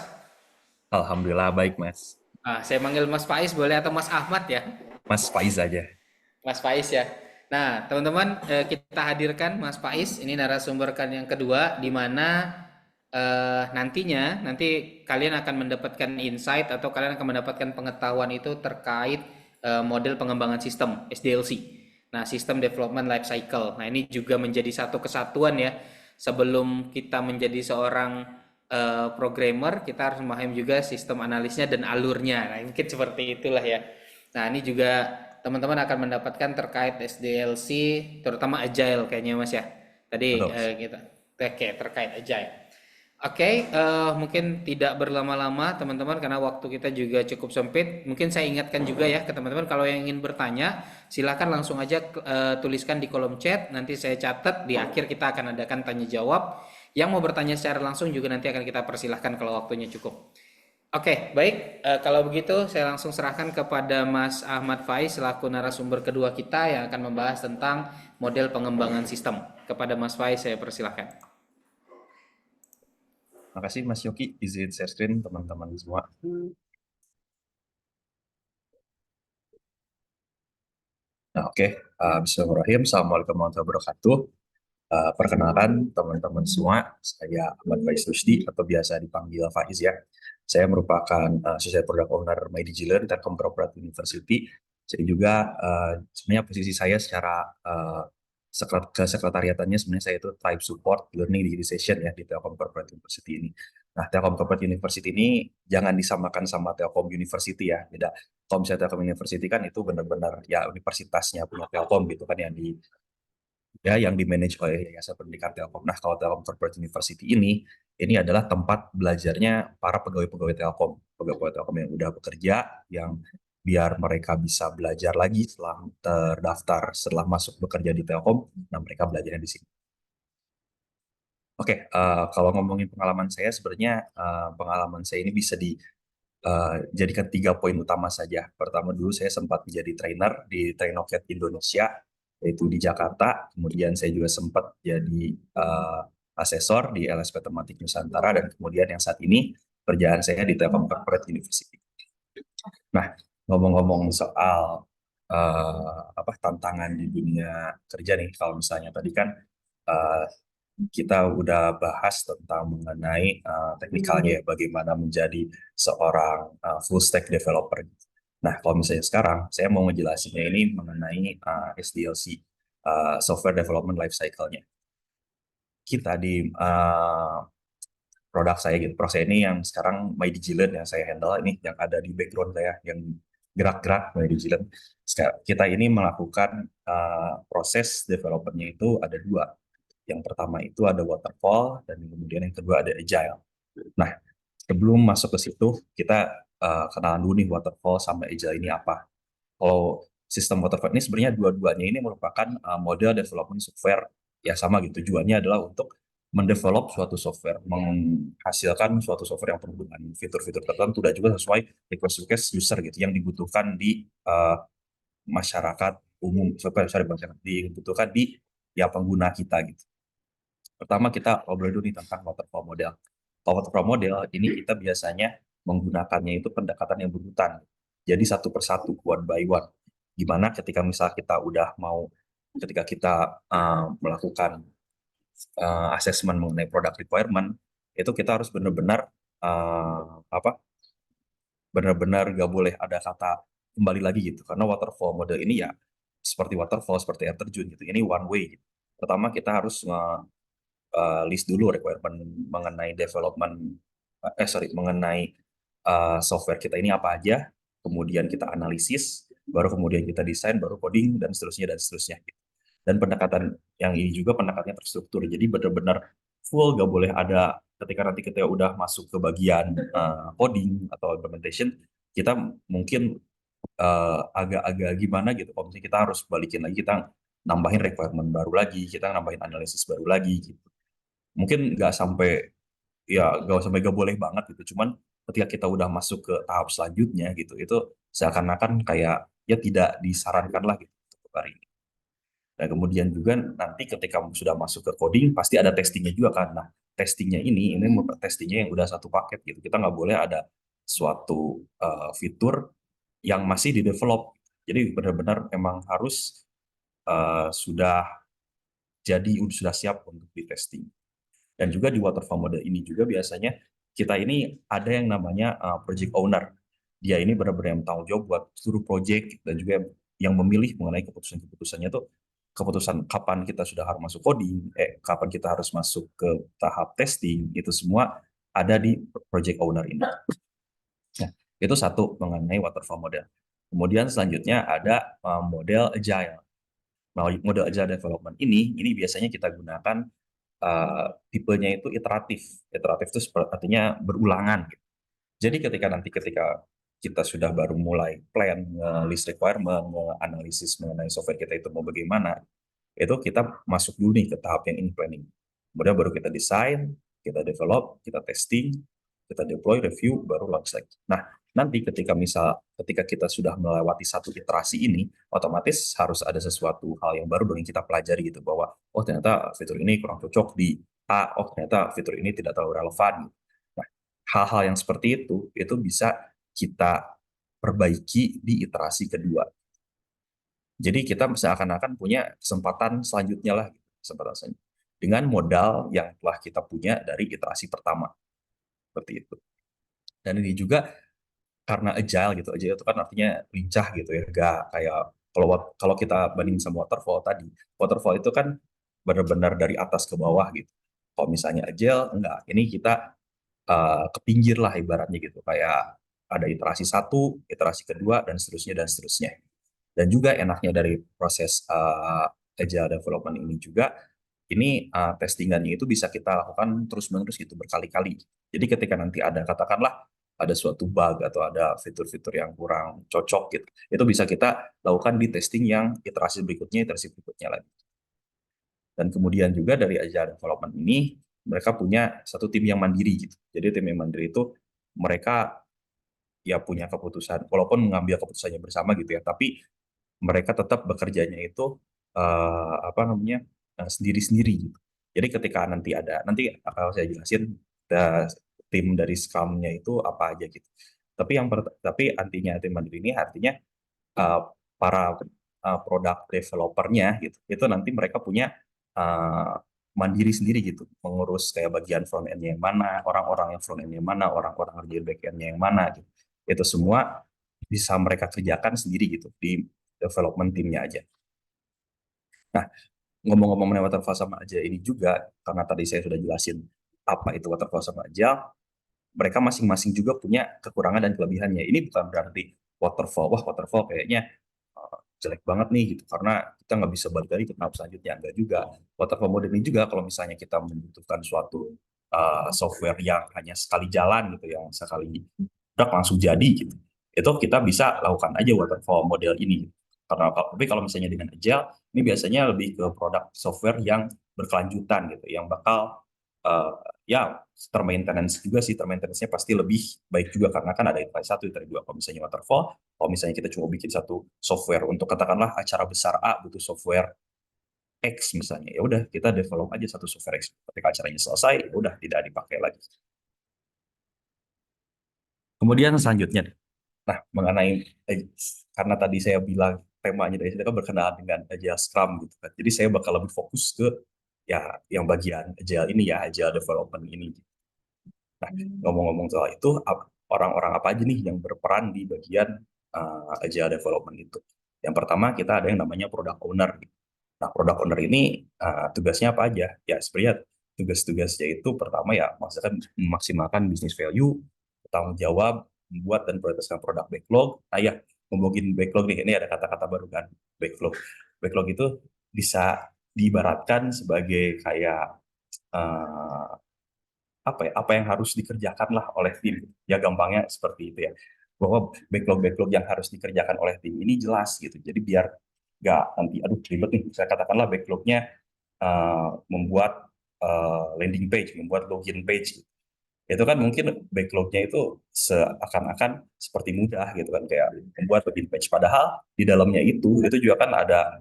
Alhamdulillah baik, Mas. Saya manggil Mas Faiz boleh atau Mas Ahmad ya? Mas Faiz aja. Mas Faiz ya. Nah, teman-teman, kita hadirkan Mas Faiz, ini narasumber kan yang kedua, di mana nanti kalian akan mendapatkan insight atau kalian akan mendapatkan pengetahuan itu terkait model pengembangan sistem SDLC. Nah, sistem development life cycle. Nah, ini juga menjadi satu kesatuan ya. Sebelum kita menjadi seorang programmer, kita harus memahami juga sistem analisnya dan alurnya. Nah, mungkin seperti itulah ya. Nah, ini juga teman-teman akan mendapatkan terkait SDLC, terutama Agile kayaknya Mas ya. Tadi Betul. kita terkait Agile. Oke, mungkin tidak berlama-lama teman-teman karena waktu kita juga cukup sempit. Mungkin saya ingatkan juga ya ke teman-teman kalau yang ingin bertanya, silakan langsung aja tuliskan di kolom chat. Nanti saya catat di akhir kita akan adakan tanya jawab. Yang mau bertanya secara langsung juga nanti akan kita persilahkan kalau waktunya cukup. Oke, baik. Kalau begitu saya langsung serahkan kepada Mas Ahmad Faiz selaku narasumber kedua kita yang akan membahas tentang model pengembangan sistem. Kepada Mas Faiz saya persilahkan. Terima kasih Mas Yoki, izin share screen teman-teman semua. Nah, oke. Bismillahirrahmanirrahim. Assalamualaikum warahmatullahi wabarakatuh. Perkenalkan teman-teman semua, saya Ahmad Faiz Rusdi atau biasa dipanggil Faiz ya. Saya merupakan Associate Product Owner MyDigiLearn Telkom Corporate University. Jadi juga sebenarnya posisi saya secara kesekretariatannya sebenarnya saya itu Type Support Learning Digitization ya di Telkom Corporate University ini. Nah, Telkom Corporate University ini jangan disamakan sama Telkom University ya, beda. Kalau misalnya Telkom University kan itu benar-benar ya universitasnya punya Telkom gitu kan yang di-manage oleh Yayasan Pendidikan Telkom. Nah, kalau Telkom Corporate University ini adalah tempat belajarnya para pegawai-pegawai Telkom, pegawai Telkom yang udah bekerja, yang biar mereka bisa belajar lagi setelah terdaftar, setelah masuk bekerja di Telkom, nah mereka belajarnya di sini. Oke, kalau ngomongin pengalaman saya, sebenarnya pengalaman saya ini bisa dijadikan 3 poin utama saja. Pertama dulu saya sempat menjadi trainer di Trainoket Indonesia, yaitu di Jakarta. Kemudian saya juga sempat jadi asesor di LSP Tematik Nusantara, dan kemudian yang saat ini kerjaan saya di Telkom Corporate University. Nah, ngomong-ngomong soal tantangan di dunia kerja nih, kalau misalnya tadi kan kita udah bahas tentang mengenai teknikalnya ya, bagaimana menjadi seorang full stack developer. Nah, kalau misalnya sekarang saya mau ngejelasinnya ini mengenai SDLC, Software Development Life Cycle-nya. Kita di produk saya gitu, produk saya ini yang sekarang MyDigiLearn yang saya handle ini, yang ada di background saya, yang gerak-gerak MyDigiLearn. Kita ini melakukan proses developernya itu ada 2. Yang pertama itu ada waterfall, dan kemudian yang kedua ada agile. Nah, sebelum masuk ke situ, kita kenalan dulu nih waterfall sama agile ini apa. Kalau sistem waterfall ini sebenarnya dua-duanya ini merupakan model development software ya, sama gitu. Tujuannya adalah untuk mendevelop suatu software, menghasilkan suatu software yang penuh dengan fitur-fitur tertentu dan juga sesuai request user gitu yang dibutuhkan di masyarakat umum, dibutuhkan di ya pengguna kita gitu. Pertama kita ngobrol dulu nih tentang waterfall model. Kalau waterfall model ini kita biasanya menggunakannya itu pendekatan yang berurutan. Jadi satu persatu, one by one. Gimana ketika misal ketika kita melakukan assessment mengenai product requirement, itu kita harus benar-benar benar-benar gak boleh ada kata kembali lagi gitu. Karena waterfall model ini ya seperti waterfall, seperti air terjun gitu. Ini one way gitu. Pertama kita harus list dulu requirement mengenai mengenai software kita ini apa aja, kemudian kita analisis, baru kemudian kita desain, baru coding, dan seterusnya. Dan pendekatan yang ini juga pendekatannya terstruktur, jadi benar-benar full, gak boleh ada ketika nanti kita udah masuk ke bagian coding atau implementation, kita mungkin agak-agak gimana gitu, kalau misalnya kita harus balikin lagi, kita nambahin requirement baru lagi, kita nambahin analisis baru lagi gitu. Mungkin nggak sampai gak boleh banget gitu, cuman ketika kita udah masuk ke tahap selanjutnya gitu, itu seakan-akan kayak ya tidak disarankan lah gitu untuk hari ini. Nah, kemudian juga nanti ketika sudah masuk ke coding pasti ada testingnya juga kan. Nah, testingnya ini testingnya yang udah satu paket gitu, kita nggak boleh ada suatu fitur yang masih di develop. Jadi benar-benar memang harus sudah siap untuk di testing. Dan juga di waterfall model ini juga biasanya kita ini ada yang namanya project owner. Dia ini benar-benar yang tanggung jawab buat seluruh project dan juga yang memilih mengenai keputusan-keputusannya tuh keputusan kapan kita sudah harus masuk coding, kapan kita harus masuk ke tahap testing, itu semua ada di project owner ini. Nah, itu satu mengenai waterfall model. Kemudian selanjutnya ada model agile. Nah, model agile development ini biasanya kita gunakan tipenya itu iteratif. Iteratif itu artinya berulangan. Jadi ketika kita sudah baru mulai plan, list requirement, analisis mengenai software kita itu mau bagaimana, itu kita masuk dulu nih ke tahap yang ini planning. Kemudian baru kita desain, kita develop, kita testing, kita deploy, review, baru launch lagi. Nah, nanti ketika kita sudah melewati satu iterasi ini, otomatis harus ada sesuatu hal yang baru dong yang kita pelajari gitu, bahwa oh ternyata fitur ini kurang cocok di A, oh ternyata fitur ini tidak terlalu relevan. Nah, hal-hal yang seperti itu bisa kita perbaiki di iterasi kedua. Jadi kita seakan-akan punya kesempatan selanjutnya lah, kesempatan selanjutnya. Dengan modal yang telah kita punya dari iterasi pertama. Seperti itu. Dan ini juga karena agile gitu. Agile itu kan artinya lincah gitu ya. Gak kayak kalau kita bandingin sama waterfall tadi. Waterfall itu kan benar-benar dari atas ke bawah gitu. Kalau misalnya agile, enggak. Ini kita ke pinggir lah ibaratnya gitu. Kayak ada iterasi satu, iterasi kedua, dan seterusnya, dan seterusnya. Dan juga enaknya dari proses agile development ini juga, ini testingannya itu bisa kita lakukan terus-menerus gitu, berkali-kali. Jadi ketika nanti ada, katakanlah, ada suatu bug atau ada fitur-fitur yang kurang cocok gitu, itu bisa kita lakukan di testing yang iterasi berikutnya lagi. Dan kemudian juga dari agile development ini, mereka punya satu tim yang mandiri gitu. Jadi tim yang mandiri itu mereka ya punya keputusan, walaupun mengambil keputusannya bersama gitu ya, tapi mereka tetap bekerjanya itu sendiri-sendiri gitu. Jadi ketika nanti akan saya jelasin tim dari Scrum-nya itu apa aja gitu. Tapi artinya tim mandiri ini artinya para product developer-nya gitu. Itu nanti mereka punya mandiri sendiri gitu, mengurus kayak bagian front end-nya yang mana, orang-orang yang front end-nya yang mana, orang-orang ngerjain back end-nya yang mana gitu. Itu semua bisa mereka kerjakan sendiri gitu di development timnya aja. Nah, ngomong-ngomong mengenai waterfall sama agile ini juga, karena tadi saya sudah jelasin apa itu waterfall sama agile, mereka masing-masing juga punya kekurangan dan kelebihannya. Ini bukan berarti waterfall kayaknya jelek banget nih gitu, karena kita nggak bisa balik lagi ke tahap selanjutnya. Enggak juga. Waterfall model ini juga kalau misalnya kita membutuhkan suatu software yang hanya sekali jalan gitu, yang sekali langsung jadi gitu, itu kita bisa lakukan aja waterfall model ini. Tapi kalau misalnya dengan agile, ini biasanya lebih ke produk software yang berkelanjutan gitu, yang bakal ya termaintenance juga sih, termaintenance-nya pasti lebih baik juga karena kan ada iterasi 1, iterasi 2. Kalau misalnya waterfall, kalau misalnya kita cuma bikin satu software untuk katakanlah acara besar A butuh software X misalnya, ya udah kita develop aja satu software X. Ketika acaranya selesai, ya udah tidak dipakai lagi. Kemudian selanjutnya, nah mengenai karena tadi saya bilang temanya dari sini kan berkenaan dengan Agile Scrum gitu kan. Jadi saya bakal lebih fokus ke ya yang bagian Agile ini ya, Agile Development ini. Nah, ngomong-ngomong soal itu, orang-orang apa aja nih yang berperan di bagian Agile Development itu? Yang pertama kita ada yang namanya Product Owner. Nah, Product Owner ini tugasnya apa aja? Ya sebenarnya tugas-tugasnya itu pertama ya maksudnya memaksimalkan business value, bertanggung jawab, membuat dan prioritaskan produk backlog. Nah ya, ngomongin backlog nih, ini ada kata-kata baru kan, backlog. Backlog itu bisa diibaratkan sebagai kayak apa yang harus dikerjakan lah oleh tim. Ya gampangnya seperti itu ya. Bahwa backlog yang harus dikerjakan oleh tim ini jelas gitu. Jadi biar nggak nanti, aduh ribet nih. Saya katakanlah backlognya membuat landing page, membuat login page. Itu kan mungkin backlognya itu seakan-akan seperti mudah gitu kan, kayak membuat login page. Padahal di dalamnya itu juga kan ada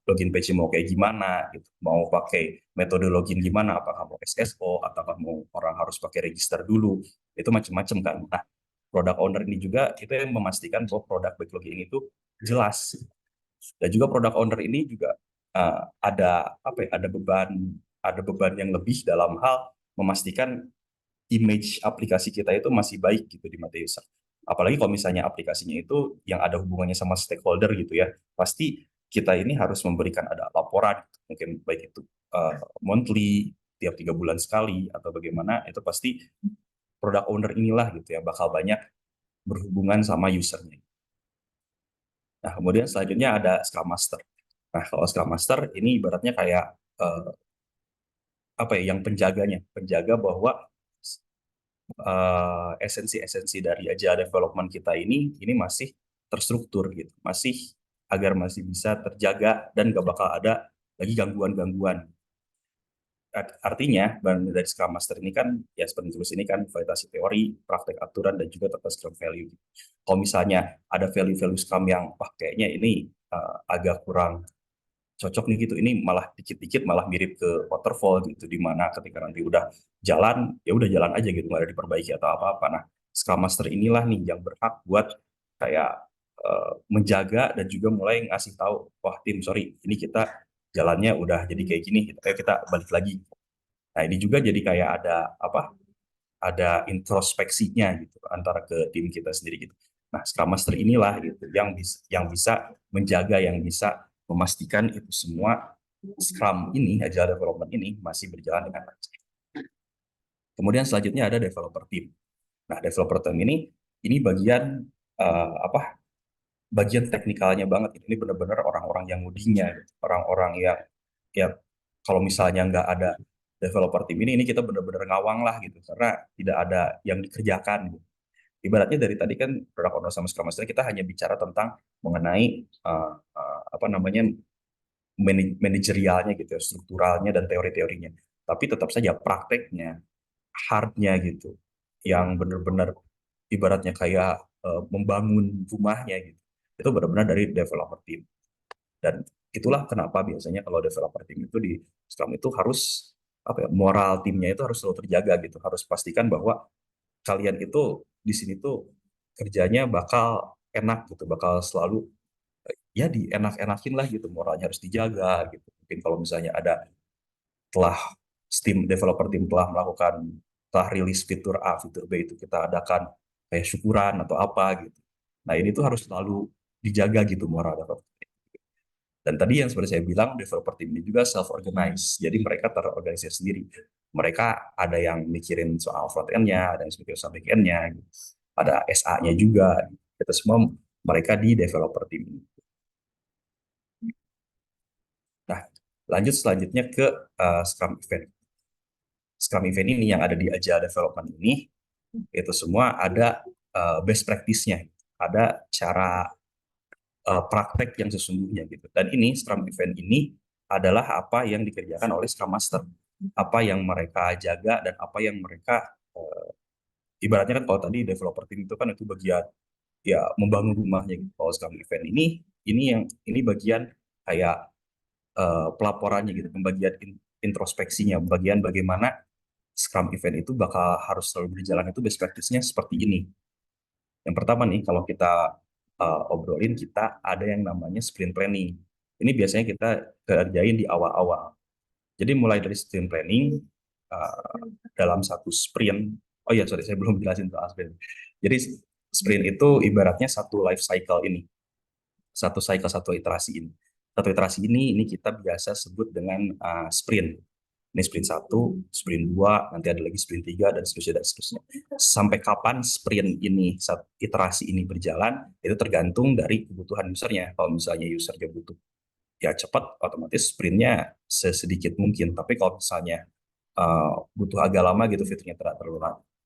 login page mau kayak gimana gitu, mau pakai metode login gimana, apakah mau SSO ataukah mau orang harus pakai register dulu, itu macam-macam kan. Nah, product owner ini juga itu yang memastikan bahwa produk backlogging itu jelas. Dan juga product owner ini juga ada beban yang lebih dalam hal memastikan image aplikasi kita itu masih baik gitu di mata user. Apalagi kalau misalnya aplikasinya itu yang ada hubungannya sama stakeholder gitu ya, pasti kita ini harus memberikan ada laporan, mungkin baik itu monthly, tiap 3 bulan sekali, atau bagaimana, itu pasti product owner inilah gitu ya bakal banyak berhubungan sama usernya. Nah, kemudian selanjutnya ada Scrum Master. Nah, kalau Scrum Master ini ibaratnya kayak apa ya, yang penjaga bahwa esensi-esensi dari agile development kita ini masih terstruktur gitu, agar masih bisa terjaga dan gak bakal ada lagi gangguan-gangguan. Artinya, dari Scrum Master ini kan, ya seperti tulis ini kan, validasi teori, praktek aturan, dan juga tata Scrum value. Kalau misalnya ada value-value Scrum yang, wah kayaknya ini agak kurang cocok nih gitu, ini malah dikit-dikit malah mirip ke waterfall gitu, di mana ketika nanti udah jalan, ya udah jalan aja gitu, nggak ada diperbaiki atau apa-apa. Nah, Scrum Master inilah nih yang berhak buat kayak menjaga dan juga mulai ngasih tahu, wah tim, sorry, ini kita jalannya udah jadi kayak gini, ayo kita balik lagi. Nah, ini juga jadi kayak ada apa? Ada introspeksinya gitu antara ke tim kita sendiri gitu. Nah, Scrum Master inilah gitu yang bisa menjaga, yang bisa memastikan itu semua Scrum ini, Agile Development ini masih berjalan dengan lancar. Kemudian selanjutnya ada developer team. Nah, developer team ini bagian apa? Bagian teknikalnya banget. Ini benar-benar orang-orang yang ngodingnya, gitu. Orang-orang yang ya kalau misalnya nggak ada developer team ini kita benar-benar ngawang lah gitu, karena tidak ada yang dikerjakan gitu. Ibaratnya dari tadi kan product owner sama scrum master kita hanya bicara tentang mengenai apa namanya manajerialnya gitu ya, strukturalnya dan teori-teorinya. Tapi tetap saja prakteknya, hardnya gitu, yang benar-benar ibaratnya kayak membangun rumahnya gitu. Itu benar-benar dari developer team. Dan itulah kenapa biasanya kalau developer team itu di Scrum itu harus apa ya, moral timnya itu harus selalu terjaga gitu. Harus pastikan bahwa kalian itu di sini tuh kerjanya bakal enak gitu, bakal selalu ya dienak-enakin lah gitu, moralnya harus dijaga gitu. Mungkin kalau misalnya ada telah Steam developer team telah rilis fitur A, fitur B, itu kita adakan kayak syukuran atau apa gitu. Nah, ini tuh harus selalu dijaga gitu moral developer. Dan tadi yang seperti saya bilang, developer team ini juga self-organize. Jadi mereka terorganisir sendiri. Mereka ada yang mikirin soal front-end-nya, ada yang mikirin soal back-end-nya, gitu. Ada SA-nya juga. Kita semua mereka di developer team ini. Nah, lanjut selanjutnya ke Scrum Event. Scrum Event ini yang ada di Agile Development ini, itu semua ada best practice-nya. Ada cara praktek yang sesungguhnya gitu. Dan ini Scrum Event ini adalah apa yang dikerjakan oleh Scrum Master, apa yang mereka jaga dan apa yang mereka ibaratnya kan kalau tadi developer team itu kan itu bagian ya membangun rumahnya gitu. Kalau Scrum Event ini bagian kayak pelaporannya gitu, pembagian introspeksinya, bagian bagaimana Scrum Event itu bakal harus selalu berjalan itu best practice-nya seperti ini. Yang pertama nih, kalau kita obrolin, kita ada yang namanya sprint planning. Ini biasanya kita kerjain di awal-awal. Jadi mulai dari sprint planning, dalam satu sprint, oh iya sorry, saya belum jelasin soal sprint. Jadi sprint itu ibaratnya satu life cycle ini. Satu cycle, satu iterasi ini. Satu iterasi ini kita biasa sebut dengan sprint. Ini sprint 1, sprint 2, nanti ada lagi sprint 3, dan seterusnya, dan seterusnya. Sampai kapan sprint ini, iterasi ini berjalan, itu tergantung dari kebutuhan usernya. Kalau misalnya usernya butuh ya cepat, otomatis sprintnya sesedikit mungkin. Tapi kalau misalnya butuh agak lama gitu, fiturnya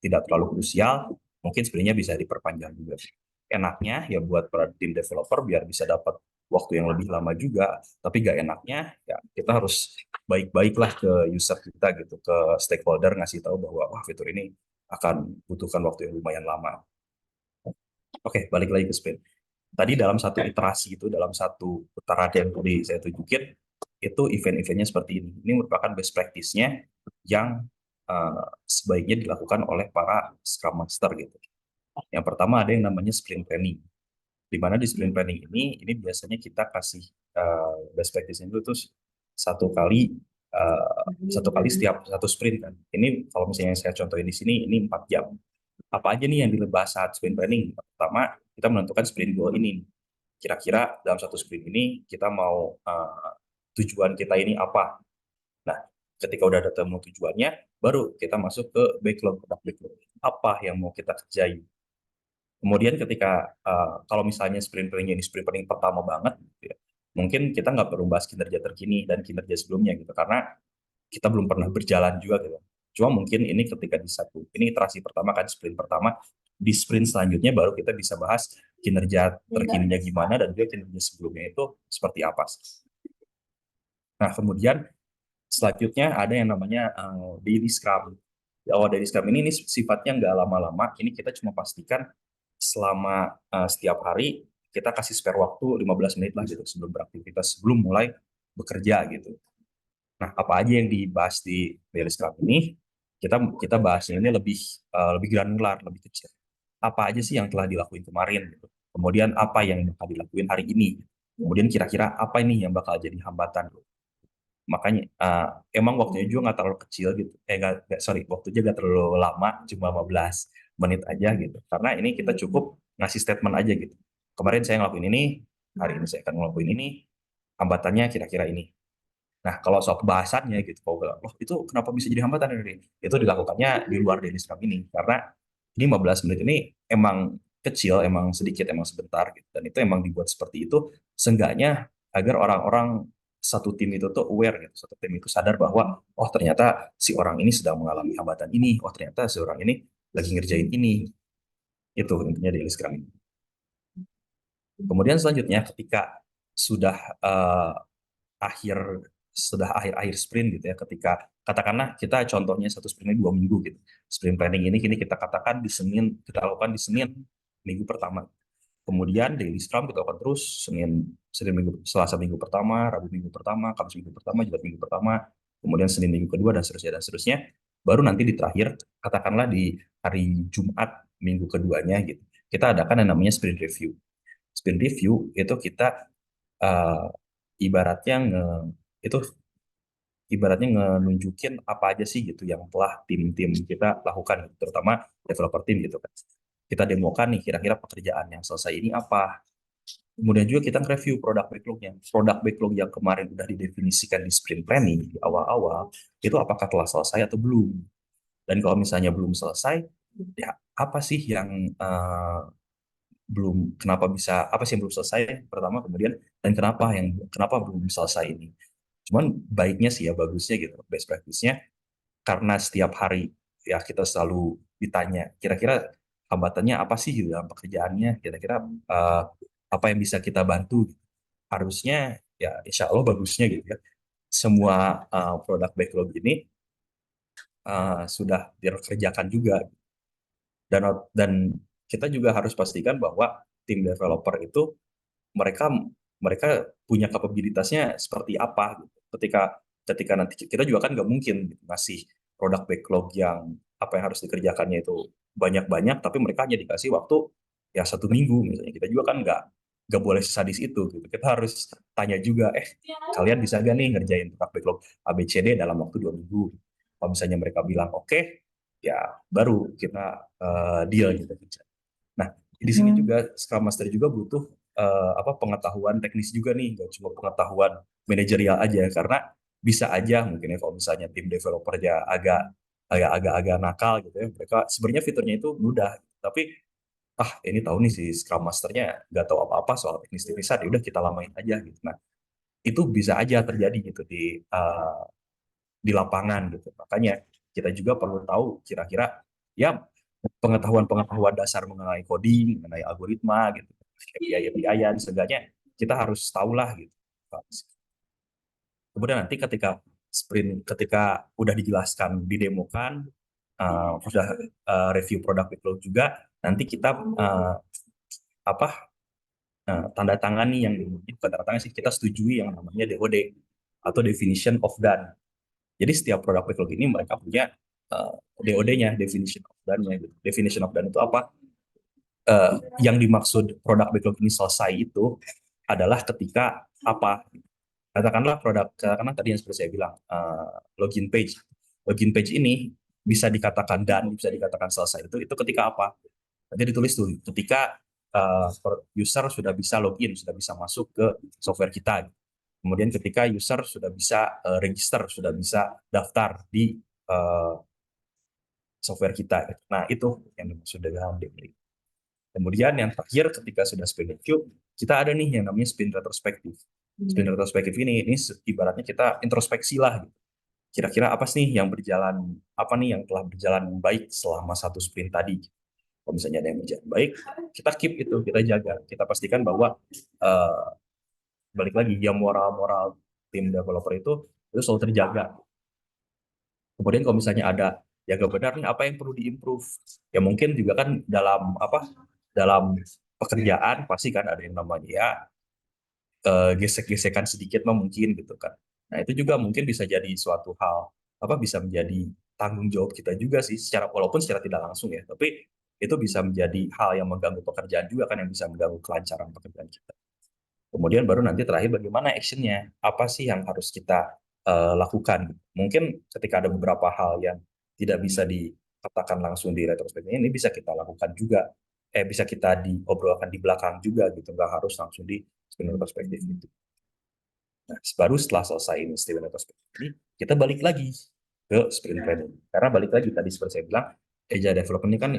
tidak terlalu krusial, mungkin sprintnya bisa diperpanjang juga. Enaknya ya buat para tim developer biar bisa dapat waktu yang lebih lama juga, tapi gak enaknya ya kita harus baik-baik lah ke user kita gitu, ke stakeholder, ngasih tahu bahwa wah fitur ini akan butuhkan waktu yang lumayan lama. Oke, balik lagi ke sprint. Tadi dalam satu iterasi itu, dalam satu putaran yang tadi saya tunjukin, itu event-eventnya seperti ini. Ini merupakan best practice-nya yang sebaiknya dilakukan oleh para Scrum Master gitu. Yang pertama ada yang namanya sprint planning. Di mana di sprint planning ini biasanya kita kasih best practice-nya itu satu kali setiap satu sprint kan. Ini kalau misalnya saya contohin di sini, ini 4 jam. apa aja nih yang dibahas saat sprint planning? Pertama, kita menentukan sprint goal ini. Kira-kira dalam satu sprint ini kita mau tujuan kita ini apa? Nah, ketika udah ketemu tujuannya, baru kita masuk ke backlog, product backlog. Apa yang mau kita kerjain? Kemudian ketika kalau misalnya sprint planning ini sprint planning pertama banget, gitu ya, mungkin kita nggak perlu bahas kinerja terkini dan kinerja sebelumnya gitu, karena kita belum pernah berjalan juga gitu. Cuma mungkin ini ketika ini iterasi pertama kan sprint pertama, di sprint selanjutnya baru kita bisa bahas kinerja terkininya gimana dan juga kinerja sebelumnya itu seperti apa. Nah, kemudian selanjutnya ada yang namanya daily scrum. Daily scrum ini sifatnya nggak lama-lama. Ini kita cuma pastikan selama setiap hari kita kasih spare waktu 15 menit lah gitu sebelum beraktivitas, sebelum mulai bekerja gitu. Nah, apa aja yang dibahas di daily scrum ini? Kita bahasnya ini lebih granular, lebih kecil. Apa aja sih yang telah dilakuin kemarin gitu. Kemudian apa yang bakal dilakuin hari ini. Kemudian kira-kira apa ini yang bakal jadi hambatan. Makanya emang waktunya juga nggak terlalu kecil gitu. Sorry, waktunya nggak terlalu lama, cuma 15 menit aja gitu. Karena ini kita cukup ngasih statement aja gitu. Kemarin saya ngelakuin ini, hari ini saya akan ngelakuin ini, hambatannya kira-kira ini. Nah, kalau soal pembahasannya gitu, kalau bilang, loh itu kenapa bisa jadi hambatan ini? Itu dilakukannya di luar dari Scrum ini, karena ini 15 menit ini emang kecil, emang sedikit, emang sebentar gitu. Dan itu emang dibuat seperti itu, seenggaknya agar orang-orang satu tim itu tuh aware gitu, satu tim itu sadar bahwa oh ternyata si orang ini sedang mengalami hambatan ini, oh ternyata si orang ini lagi ngerjain ini. Itu intinya dari Scrum ini. Kemudian selanjutnya ketika sudah akhir akhir sprint gitu ya, ketika katakanlah kita contohnya satu sprintnya 2 minggu gitu, sprint planning ini kini kita katakan di Senin, kita lakukan di Senin minggu pertama, kemudian daily scrum kita lakukan terus Senin minggu, Selasa minggu pertama, Rabu minggu pertama, Kamis minggu pertama, Jumat minggu pertama, kemudian Senin minggu kedua dan seterusnya, baru nanti di terakhir katakanlah di hari Jumat minggu keduanya gitu, kita adakan yang namanya sprint review. Sprint review itu kita uh, ibaratnya itu ibaratnya nunjukin apa aja sih gitu yang telah tim-tim kita lakukan, terutama developer tim gitu kan. Kita demokan nih kira-kira pekerjaan yang selesai ini apa. Kemudian juga kita nge-review produk backlognya. Produk backlog yang kemarin udah didefinisikan di sprint planning di awal-awal, itu apakah telah selesai atau belum. Dan kalau misalnya belum selesai, ya apa sih yang apa sih yang belum selesai pertama, kemudian dan kenapa belum selesai ini. Cuman baiknya sih ya, bagusnya gitu, best practice-nya, karena setiap hari ya kita selalu ditanya, kira-kira hambatannya apa sih gitu dalam pekerjaannya, kira-kira apa yang bisa kita bantu. Harusnya ya insya Allah bagusnya gitu ya. Semua produk backlog ini sudah dikerjakan juga. Dan kita juga harus pastikan bahwa tim developer itu mereka mereka punya kapabilitasnya seperti apa gitu. Ketika nanti kita juga kan nggak mungkin gitu, ngasih produk backlog yang apa yang harus dikerjakannya itu banyak-banyak, tapi mereka hanya dikasih waktu ya 1 minggu misalnya. Kita juga kan nggak boleh sadis itu gitu. Kita harus tanya juga, kalian bisa gak nih ngerjain produk backlog ABCD dalam waktu 2 minggu. Kalau misalnya mereka bilang oke, ya baru kita deal gitu. Nah, di sini juga Scrum Master juga butuh pengetahuan teknis juga nih, nggak cuma pengetahuan manajerial aja, karena bisa aja mungkin ya kalau misalnya tim developernya agak nakal gitu ya, mereka sebenarnya fiturnya itu mudah, tapi ini tahu nih si Scrum Masternya nggak tahu apa-apa soal teknis-teknisan, ya udah kita lamain aja gitu. Nah, itu bisa aja terjadi gitu di lapangan gitu. Makanya kita juga perlu tahu kira-kira ya pengetahuan-pengetahuan dasar mengenai coding, mengenai algoritma gitu, API-API-an, seenggaknya kita harus tahu lah gitu. Kemudian nanti ketika udah dijelaskan, didemokan, sudah review produk backlog juga, nanti kita tanda tangani yang bukan tanda tangan sih, kita setujui yang namanya DOD atau definition of done. Jadi setiap produk backlog ini mereka punya DOD-nya, definition of done-nya. Gitu. Definition of done itu apa? Yang dimaksud produk backlog ini selesai itu adalah ketika apa? Katakanlah tadi yang seperti saya bilang, login page. Login page ini bisa dikatakan done, bisa dikatakan selesai itu ketika apa? Nanti ditulis tuh ketika user sudah bisa login, sudah bisa masuk ke software kita. Kemudian ketika user sudah bisa register, sudah bisa daftar di software kita. Nah, itu yang dimaksud dengan daily. Kemudian yang terakhir ketika sudah sprint review, kita ada nih yang namanya sprint retrospektif. Sprint retrospektif ini ibaratnya kita introspeksi lah gitu. Kira-kira apa sih yang berjalan, apa nih yang telah berjalan baik selama satu sprint tadi. Kalau misalnya ada yang berjalan baik, kita keep itu, kita jaga, kita pastikan bahwa balik lagi ya moral-moral tim developer itu selalu terjaga. Kemudian kalau misalnya ada jaga benar nih apa yang perlu diimprove, ya mungkin juga kan dalam pekerjaan pasti kan ada yang namanya ya gesek-gesekan sedikit mah mungkin gitu kan. Nah itu juga mungkin bisa jadi suatu hal bisa menjadi tanggung jawab kita juga sih walaupun secara tidak langsung ya, tapi itu bisa menjadi hal yang mengganggu pekerjaan juga kan, yang bisa mengganggu kelancaran pekerjaan kita. Kemudian baru nanti terakhir bagaimana actionnya, apa sih yang harus kita lakukan. Mungkin ketika ada beberapa hal yang tidak bisa dikatakan langsung di retrospektif ini bisa kita lakukan juga, bisa kita diobrolkan di belakang juga gitu, nggak harus langsung di sprint retrospektif itu. Nah, baru setelah selesai ini sprint retrospektif ini, kita balik lagi ke sprint planning. Karena balik lagi tadi seperti saya bilang, agile development ini kan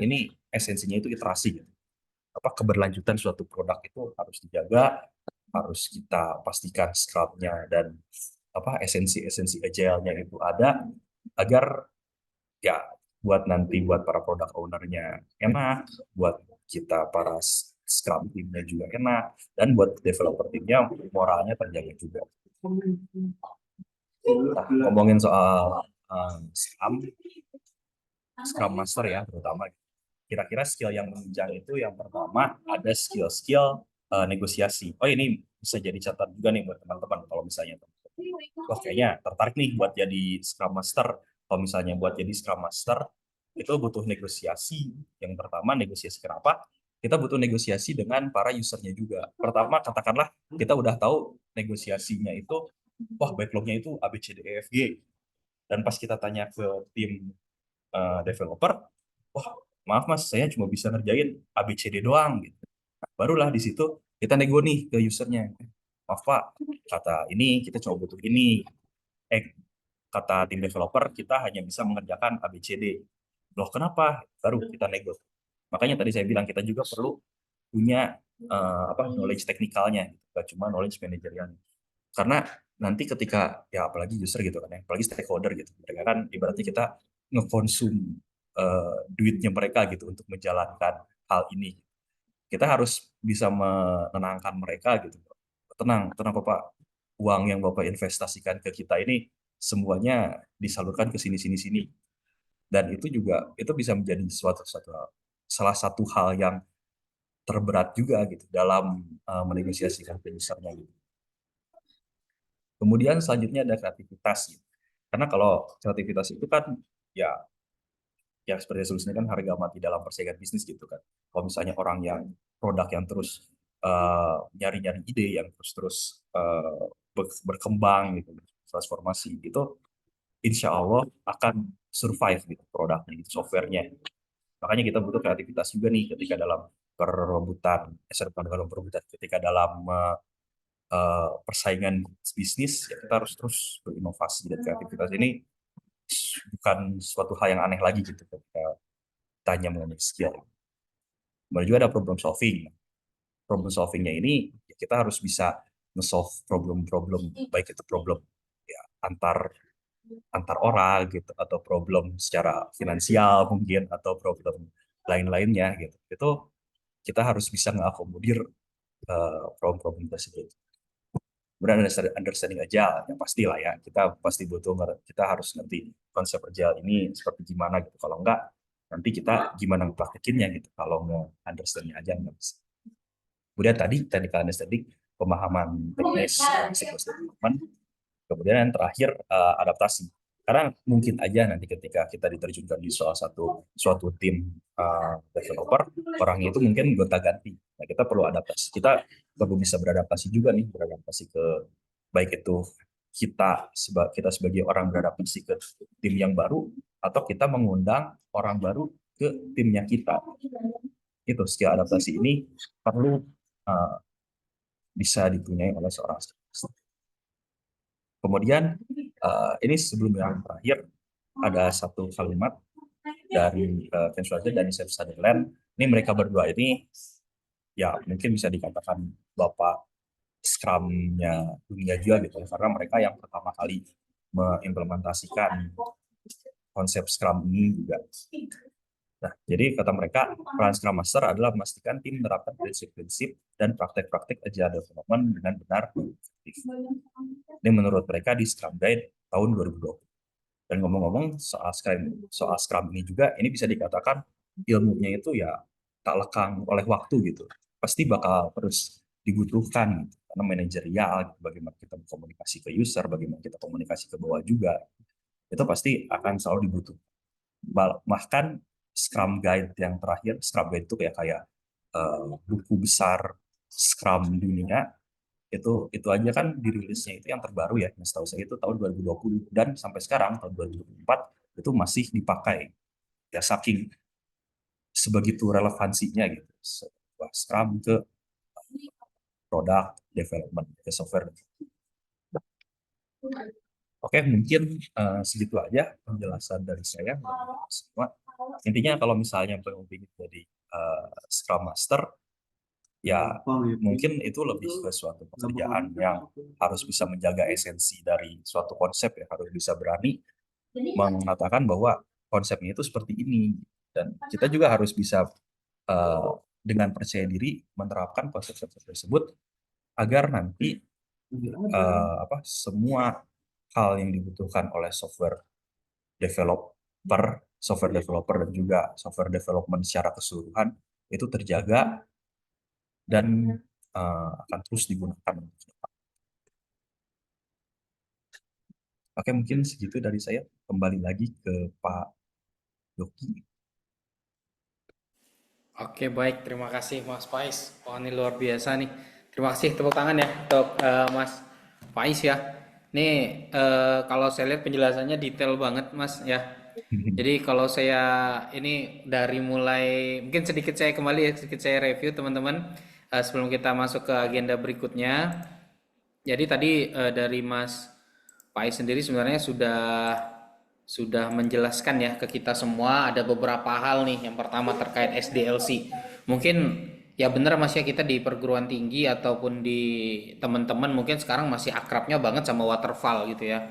esensinya itu iterasi gitu. Keberlanjutan suatu produk itu harus dijaga, harus kita pastikan scrum-nya dan esensi-esensi agile-nya itu ada agar ya buat para product owner-nya enak, buat kita para scrum team-nya juga enak, dan buat developer tim-nya moralnya terjaga juga. Nah, ngomongin soal scrum master ya terutama, kira-kira skill yang menunjang itu yang pertama ada skill-skill negosiasi. Oh ini bisa jadi catatan juga nih buat teman-teman kalau misalnya wah kayaknya tertarik nih buat jadi Scrum Master. Kalau misalnya buat jadi Scrum Master itu butuh negosiasi. Yang pertama negosiasi kenapa? Kita butuh negosiasi dengan para usernya juga. Pertama katakanlah kita udah tahu negosiasinya itu wah backlognya itu A B C D E F G. Dan pas kita tanya ke tim developer, wah maaf mas saya cuma bisa ngerjain A B C D doang gitu. Nah, barulah di situ kita nego nih ke usernya. Maaf Pak, kata ini kita cuma butuh ini. Kata tim developer kita hanya bisa mengerjakan ABCD. Loh kenapa? Baru kita nego. Makanya tadi saya bilang kita juga perlu punya knowledge teknikalnya, gak cuma knowledge manajerialnya. Karena nanti ketika ya apalagi user gitu kan, apalagi stakeholder gitu, mereka kan ibaratnya kita ngekonsum duitnya mereka gitu untuk menjalankan hal ini. Kita harus bisa menenangkan mereka gitu. Tenang Bapak, uang yang Bapak investasikan ke kita ini semuanya disalurkan ke sini. Dan itu bisa menjadi salah satu hal yang terberat juga gitu dalam menegosiasikan ke usernya gitu. Kemudian selanjutnya ada kreativitas gitu. Karena kalau kreativitas itu kan ya seperti solusinya kan harga mati dalam persaingan bisnis gitu kan. Kalau misalnya orang yang produk yang terus nyari-nyari ide yang terus berkembang gitu, transformasi itu insya Allah akan survive gitu produknya gitu, softwarenya. Makanya kita butuh kreativitas juga nih ketika dalam ketika dalam persaingan bisnis ya kita harus terus berinovasi, dan kreativitas ini bukan suatu hal yang aneh lagi gitu ketika tanya mengenai skill. Kemudian juga ada problem solving. Problem solvingnya ini ya kita harus bisa nge-solve problem-problem, baik itu problem ya antar orang gitu, atau problem secara finansial mungkin, atau problem lain-lainnya gitu. Itu kita harus bisa mengakomodir problem-problem tersebut. Kemudian understanding agile, ya pastilah ya, kita pasti kita harus ngerti konsep agile ini seperti gimana gitu. Kalau enggak, nanti kita gimana praktekinnya gitu. Kalau mau understanding aja nggak bisa. Kemudian tadi technical understanding, pemahaman teknis, siklus development. Kemudian yang terakhir adaptasi. Karena mungkin aja nanti ketika kita diterjunkan di suatu tim developer, orangnya itu mungkin gonta-ganti. Nah, kita perlu adaptasi. Kita perlu bisa beradaptasi juga nih, beradaptasi ke baik itu kita sebagai orang beradaptasi ke tim yang baru, atau kita mengundang orang baru ke timnya kita. Itu skill adaptasi ini perlu uh, bisa dipunyai oleh seorang Scrum Master. Kemudian ini sebelum yang terakhir ada satu kalimat dari Ken Schwager dan Seth Sutherland. Ini mereka berdua ini ya mungkin bisa dikatakan bapak Scrum-nya dunia juga gitu, karena mereka yang pertama kali mengimplementasikan konsep Scrum ini juga. Nah, jadi kata mereka, peran Scrum Master adalah memastikan tim menerapkan prinsip-prinsip dan praktek-praktek Agile Development dengan benar dan efektif. Ini menurut mereka di Scrum Guide tahun 2020. Dan ngomong-ngomong soal Scrum ini juga, ini bisa dikatakan ilmunya itu ya tak lekang oleh waktu gitu. Pasti bakal terus dibutuhkan gitu. Karena manajerial, gitu. Bagaimana kita komunikasi ke user, bagaimana kita komunikasi ke bawah juga, itu pasti akan selalu dibutuhkan. Bahkan Scrum Guide yang terakhir, Scrum Guide itu kayak buku besar Scrum dunia, itu aja kan dirilisnya itu yang terbaru ya, setahu saya itu tahun 2020, dan sampai sekarang tahun 2024 itu masih dipakai ya, saking sebegitu relevansinya gitu sebuah Scrum ke product development, ke software. Oke, mungkin segitu aja penjelasan dari saya semua. Intinya kalau misalnya pengen jadi Scrum Master, ya mungkin itu lebih ke suatu pekerjaan yang harus bisa menjaga esensi dari suatu konsep ya, harus bisa berani mengatakan bahwa konsepnya itu seperti ini, dan kita juga harus bisa dengan percaya diri menerapkan konsep-konsep tersebut agar nanti semua hal yang dibutuhkan oleh software developer dan juga software development secara keseluruhan itu terjaga dan akan terus digunakan. Oke, mungkin segitu dari saya. Kembali lagi ke Pak Yogi. Oke, baik. Terima kasih Mas Faiz. Wah, ini luar biasa nih. Terima kasih, tepuk tangan ya untuk Mas Faiz ya. Nih, kalau saya lihat penjelasannya detail banget Mas ya. Jadi kalau saya ini dari mulai, mungkin sedikit saya kembali ya, sedikit saya review teman-teman sebelum kita masuk ke agenda berikutnya. Jadi tadi dari Mas Faiz sendiri sebenarnya sudah menjelaskan ya ke kita semua, ada beberapa hal nih. Yang pertama terkait SDLC. Mungkin ya bener Mas ya, kita di perguruan tinggi ataupun di teman-teman mungkin sekarang masih akrabnya banget sama waterfall gitu ya.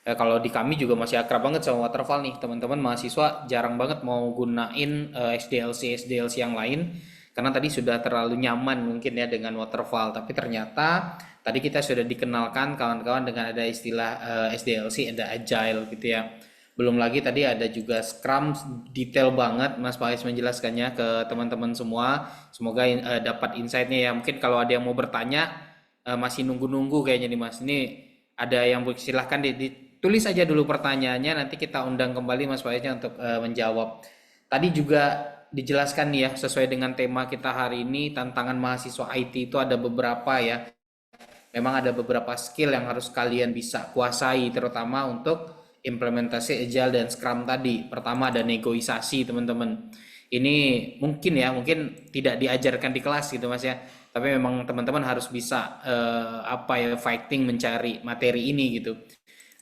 Kalau di kami juga masih akrab banget sama waterfall nih, teman-teman mahasiswa jarang banget mau gunain SDLC yang lain karena tadi sudah terlalu nyaman mungkin ya dengan waterfall. Tapi ternyata tadi kita sudah dikenalkan kawan-kawan dengan ada istilah SDLC, ada agile gitu ya. Belum lagi tadi ada juga Scrum, detail banget Mas Faiz menjelaskannya ke teman-teman semua. Semoga dapat insight-nya ya. Mungkin kalau ada yang mau bertanya masih nunggu-nunggu kayaknya nih Mas. Ini ada yang silahkan ditulis aja dulu pertanyaannya, nanti kita undang kembali Mas Faiznya untuk menjawab. Tadi juga dijelaskan nih ya, sesuai dengan tema kita hari ini, tantangan mahasiswa IT itu ada beberapa ya. Memang ada beberapa skill yang harus kalian bisa kuasai, terutama untuk implementasi Agile dan Scrum tadi. Pertama ada negosiasi teman-teman. Ini mungkin tidak diajarkan di kelas gitu Mas ya. Tapi memang teman-teman harus bisa fighting mencari materi ini gitu.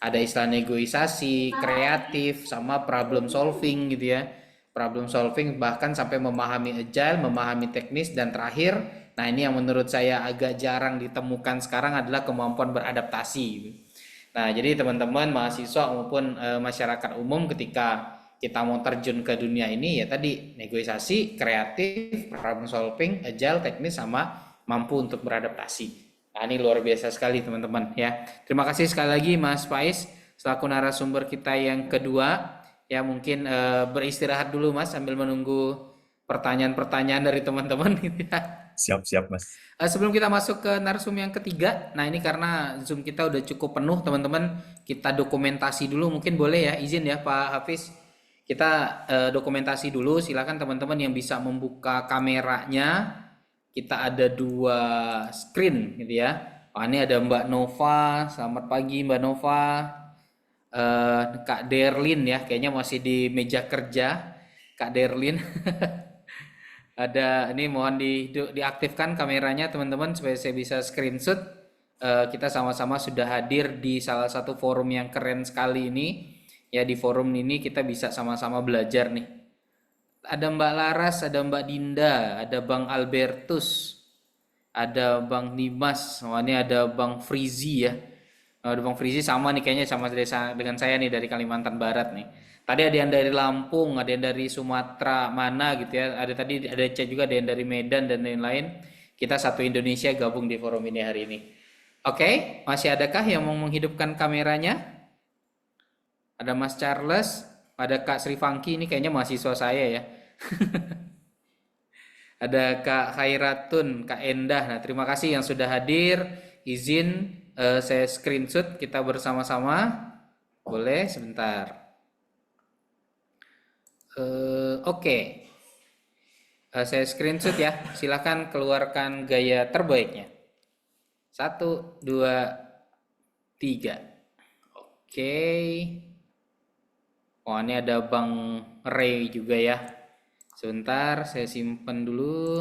Ada istilah negosiasi, kreatif, sama problem solving gitu ya. Problem solving bahkan sampai memahami agile, memahami teknis, dan terakhir, nah ini yang menurut saya agak jarang ditemukan sekarang adalah kemampuan beradaptasi gitu. Nah, jadi teman-teman mahasiswa maupun masyarakat umum ketika kita mau terjun ke dunia ini ya tadi negosiasi, kreatif, problem solving, agile, teknis, sama mampu untuk beradaptasi. Nah, ini luar biasa sekali teman-teman ya. Terima kasih sekali lagi Mas Faiz selaku narasumber kita yang kedua. Ya mungkin beristirahat dulu Mas sambil menunggu pertanyaan-pertanyaan dari teman-teman gitu ya. Siap-siap, Mas. Sebelum kita masuk ke narsum yang ketiga, nah ini karena Zoom kita udah cukup penuh teman-teman, kita dokumentasi dulu mungkin boleh ya, izin ya Pak Hafiz. Kita dokumentasi dulu, silakan teman-teman yang bisa membuka kameranya. Kita ada 2 screen gitu ya. Ini ada Mbak Nova, selamat pagi Mbak Nova. Kak Derlin ya, kayaknya masih di meja kerja. Kak Derlin. Ada ini mohon diaktifkan kameranya teman-teman supaya saya bisa screenshot. Kita sama-sama sudah hadir di salah satu forum yang keren sekali ini. Ya di forum ini kita bisa sama-sama belajar nih. Ada Mbak Laras, ada Mbak Dinda, ada Bang Albertus, ada Bang Dimas, oh, ini ada Bang Frizi ya. Ada Bang Frizi sama nih kayaknya sama dengan saya nih dari Kalimantan Barat nih. Tadi ada yang dari Lampung, ada yang dari Sumatera mana gitu ya. Ada tadi ada chat juga ada yang dari Medan dan lain-lain. Kita satu Indonesia gabung di forum ini hari ini. Oke, masih adakah yang mau menghidupkan kameranya? Ada Mas Charles, ada Kak Sri Fangki ini kayaknya mahasiswa saya ya. Ada Kak Khairatun, Kak Endah. Nah, terima kasih yang sudah hadir. Izin saya screenshot kita bersama-sama. Boleh sebentar. Oke. Saya screenshot ya. Silakan keluarkan gaya terbaiknya. 1, 2, 3. Oke. Oh, ini ada Bang Ray juga ya. Sebentar, saya simpan dulu.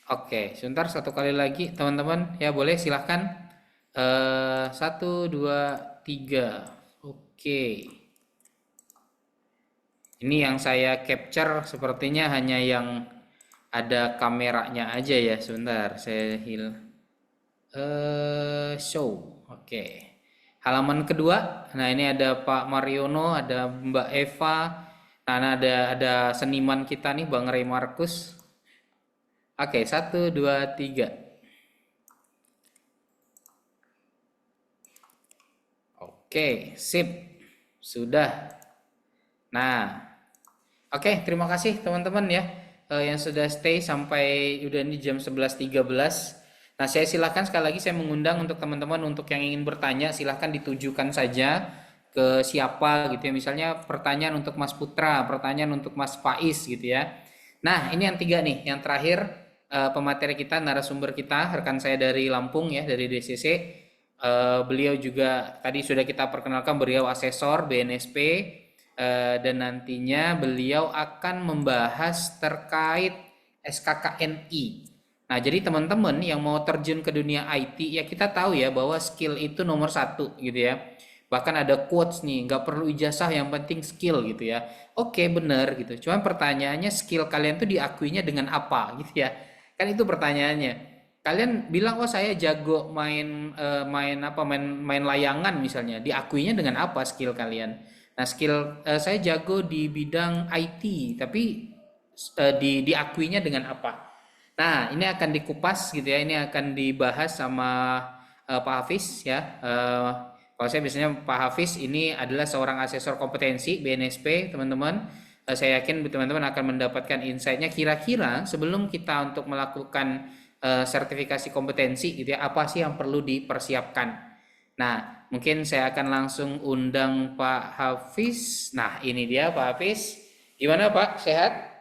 Oke, sebentar satu kali lagi teman-teman. Ya boleh silahkan. 1, 2, 3. Oke. Ini yang saya capture sepertinya hanya yang ada kameranya aja ya. Sebentar, saya show. Oke. Halaman kedua. Nah, ini ada Pak Mariono, ada Mbak Eva. Nah, ada seniman kita nih Bang Ray Markus. Oke, 1, 2, 3. Oke, sip. Sudah. Nah, oke, terima kasih teman-teman ya yang sudah stay sampai udah ini jam 11.13. Nah, saya silahkan sekali lagi saya mengundang untuk teman-teman untuk yang ingin bertanya silahkan ditujukan saja ke siapa gitu ya. Misalnya pertanyaan untuk Mas Putra, pertanyaan untuk Mas Faiz gitu ya. Nah, ini yang tiga nih, yang terakhir pemateri kita, narasumber kita, rekan saya dari Lampung ya, dari DCC. Beliau juga tadi sudah kita perkenalkan, beliau asesor BNSP dan nantinya beliau akan membahas terkait SKKNI. Nah, jadi teman-teman yang mau terjun ke dunia IT, ya kita tahu ya bahwa skill itu nomor satu gitu ya. Bahkan ada quotes nih, nggak perlu ijazah yang penting skill gitu ya. Oke, bener gitu. Cuman pertanyaannya skill kalian tuh diakuinya dengan apa gitu ya. Kan itu pertanyaannya. Kalian bilang oh saya jago main layangan misalnya, diakuinya dengan apa skill kalian? Nah, skill saya jago di bidang IT, tapi diakuinya dengan apa? Nah, ini akan dikupas gitu ya. Ini akan dibahas sama Pak Hafiz ya. Kalau saya biasanya Pak Hafiz ini adalah seorang asesor kompetensi BNSP, teman-teman. Saya yakin teman-teman akan mendapatkan insight-nya kira-kira sebelum kita untuk melakukan sertifikasi kompetensi gitu ya, apa sih yang perlu dipersiapkan. Nah, mungkin saya akan langsung undang Pak Hafiz. Nah, ini dia Pak Hafiz. Gimana Pak? Sehat?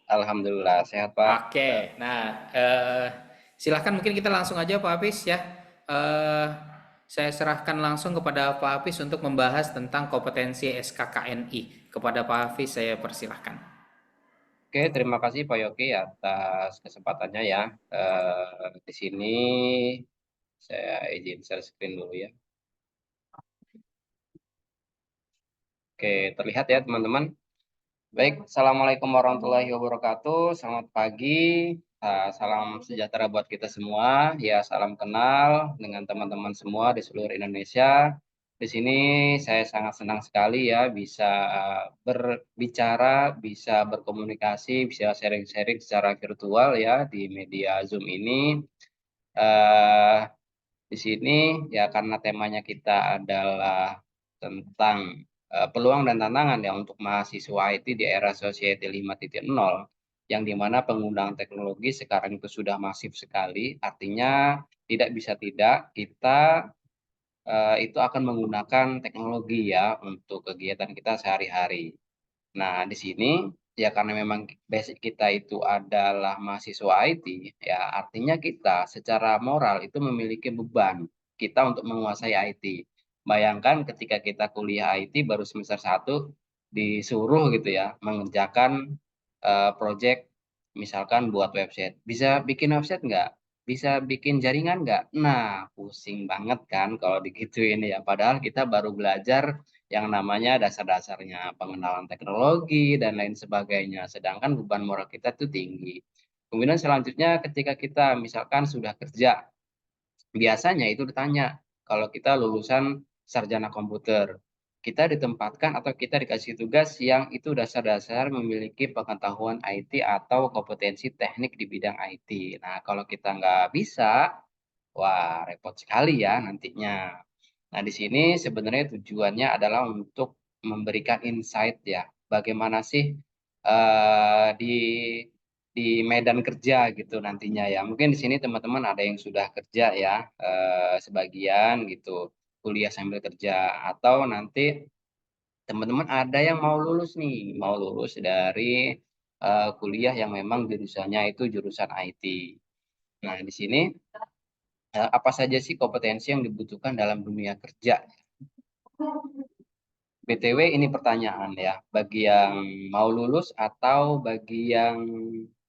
Alhamdulillah sehat Pak. Oke, nah silahkan mungkin kita langsung aja Pak Hafiz ya. Eh, saya serahkan langsung kepada Pak Hafiz untuk membahas tentang kompetensi SKKNI. Kepada Pak Hafiz saya persilahkan. Oke, terima kasih Pak Yogi atas kesempatannya ya. Di sini saya izin share screen dulu ya. Oke, terlihat ya teman-teman. Baik, Assalamualaikum warahmatullahi wabarakatuh. Selamat pagi, salam sejahtera buat kita semua. Ya, salam kenal dengan teman-teman semua di seluruh Indonesia. Di sini saya sangat senang sekali ya bisa berbicara, bisa berkomunikasi, bisa sharing-sharing secara virtual ya di media Zoom ini. Eh, di sini ya karena temanya kita adalah tentang peluang dan tantangan ya untuk mahasiswa IT di era Society 5.0 yang dimana penggunaan teknologi sekarang itu sudah masif sekali, artinya tidak bisa tidak kita itu akan menggunakan teknologi ya untuk kegiatan kita sehari-hari. Nah, di sini ya karena memang basic kita itu adalah mahasiswa IT, ya artinya kita secara moral itu memiliki beban kita untuk menguasai IT. Bayangkan ketika kita kuliah IT baru semester 1 disuruh gitu ya mengerjakan project misalkan buat website. Bisa bikin website nggak? Bisa bikin jaringan nggak? Nah, pusing banget kan kalau digituin ya. Padahal kita baru belajar yang namanya dasar-dasarnya pengenalan teknologi dan lain sebagainya. Sedangkan beban moral kita tuh tinggi. Kemudian selanjutnya ketika kita misalkan sudah kerja, biasanya itu ditanya kalau kita lulusan sarjana komputer, kita ditempatkan atau kita dikasih tugas yang itu dasar-dasar memiliki pengetahuan IT atau kompetensi teknik di bidang IT. Nah, kalau kita nggak bisa, wah repot sekali ya nantinya. Nah, di sini sebenarnya tujuannya adalah untuk memberikan insight ya, bagaimana sih di medan kerja gitu nantinya ya. Mungkin di sini teman-teman ada yang sudah kerja ya, sebagian gitu, kuliah sambil kerja, atau nanti teman-teman ada yang mau lulus nih, mau lulus dari kuliah yang memang jurusannya itu jurusan IT. Nah, di sini apa saja sih kompetensi yang dibutuhkan dalam dunia kerja? BTW ini pertanyaan ya, bagi yang mau lulus atau bagi yang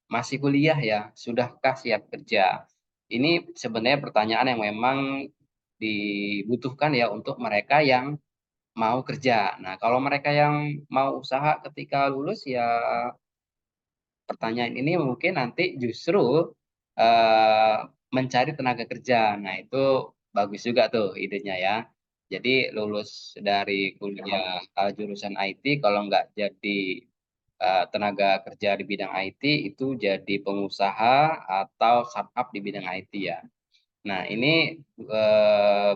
masih kuliah ya, sudahkah siap kerja? Ini sebenarnya pertanyaan yang memang dibutuhkan ya untuk mereka yang mau kerja. Nah, kalau mereka yang mau usaha ketika lulus ya pertanyaan ini mungkin nanti justru eh, mencari tenaga kerja. Nah, itu bagus juga tuh idenya ya. Jadi lulus dari kuliah jurusan IT, kalau nggak jadi tenaga kerja di bidang IT, itu jadi pengusaha atau startup di bidang IT ya. Nah, ini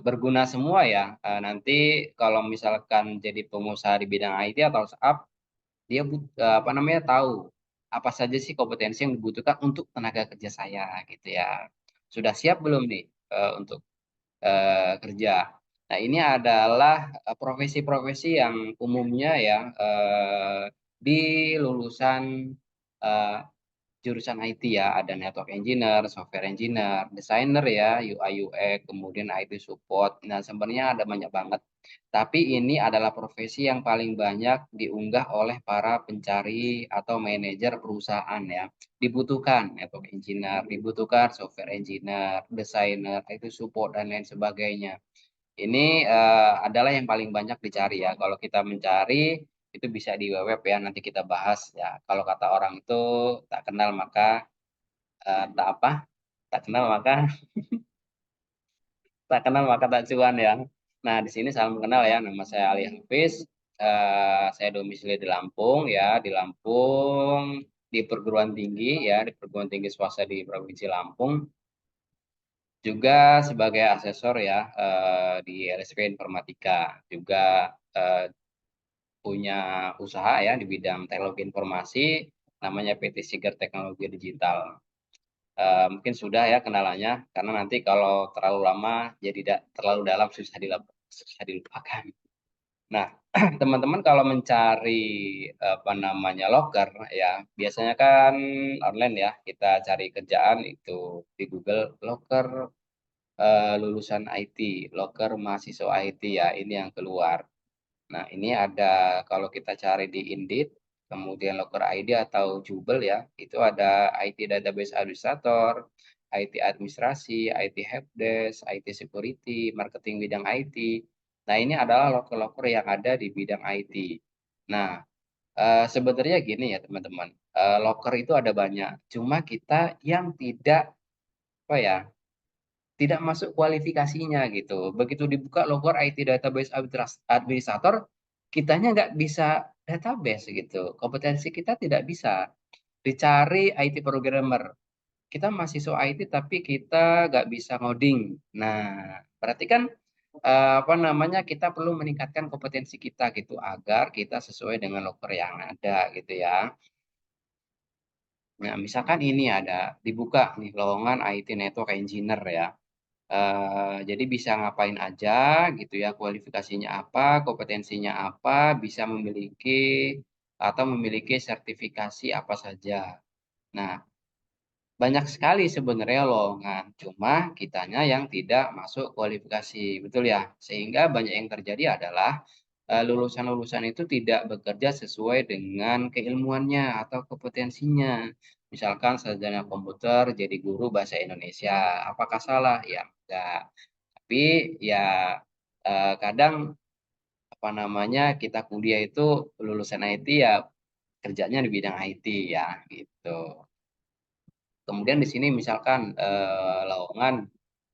berguna semua ya. Nanti kalau misalkan jadi pengusaha di bidang IT atau startup, dia apa namanya tahu apa saja sih kompetensi yang dibutuhkan untuk tenaga kerja saya gitu ya. Sudah siap belum nih untuk kerja? Nah, ini adalah profesi-profesi yang umumnya ya di lulusan eh, jurusan IT ya, ada network engineer, software engineer, designer ya, UI UX, kemudian IT support. Nah, sebenarnya ada banyak banget. Tapi ini adalah profesi yang paling banyak diunggah oleh para pencari atau manajer perusahaan ya. Dibutuhkan network engineer, dibutuhkan software engineer, designer, IT support dan lain sebagainya. Ini adalah yang paling banyak dicari ya. Kalau kita mencari itu bisa di web ya, nanti kita bahas ya. Kalau kata orang itu tak kenal maka tak apa? Tak kenal maka tak kenal maka tak cuan ya. Nah, di sini salam kenal ya. Nama saya Ali Hafiz. Saya domisili di Lampung ya, di Lampung di perguruan tinggi ya, di perguruan tinggi swasta di Provinsi Lampung. Juga sebagai asesor ya di LSP Informatika. Juga punya usaha ya di bidang teknologi informasi, namanya PT Siger Teknologi Digital. Mungkin sudah ya kenalannya, karena nanti kalau terlalu lama jadi terlalu dalam susah dilupakan. Nah, teman-teman kalau mencari apa namanya loker ya, biasanya kan online ya, kita cari kerjaan itu di Google loker lulusan IT, loker mahasiswa IT ya, ini yang keluar. Nah, ini ada kalau kita cari di Indeed, kemudian Loker ID atau Jubel ya, itu ada IT Database Administrator, IT Administrasi, IT Helpdesk, IT Security, Marketing bidang IT. Nah, ini adalah loker-loker yang ada di bidang IT. Nah, sebenarnya gini ya teman-teman, loker itu ada banyak, cuma kita yang tidak apa ya, tidak masuk kualifikasinya gitu. Begitu dibuka loker IT Database Administrator, kitanya nggak bisa database gitu. Kompetensi kita tidak bisa. Dicari IT programmer. Kita mahasiswa IT tapi kita nggak bisa ngoding. Nah, berarti kan apa namanya kita perlu meningkatkan kompetensi kita gitu agar kita sesuai dengan loker yang ada gitu ya. Nah, misalkan ini ada dibuka nih lowongan IT Network Engineer ya. Jadi bisa ngapain aja gitu ya, kualifikasinya apa, kompetensinya apa, bisa memiliki atau memiliki sertifikasi apa saja. Nah, banyak sekali sebenarnya lowongan, cuma kitanya yang tidak masuk kualifikasi, betul ya? Sehingga banyak yang terjadi adalah lulusan-lulusan itu tidak bekerja sesuai dengan keilmuannya atau kompetensinya. Misalkan sarjana komputer jadi guru bahasa Indonesia, apakah salah? Ya enggak. Tapi ya kadang apa namanya kita kuliah itu lulusan IT ya kerjanya di bidang IT ya gitu. Kemudian di sini misalkan lowongan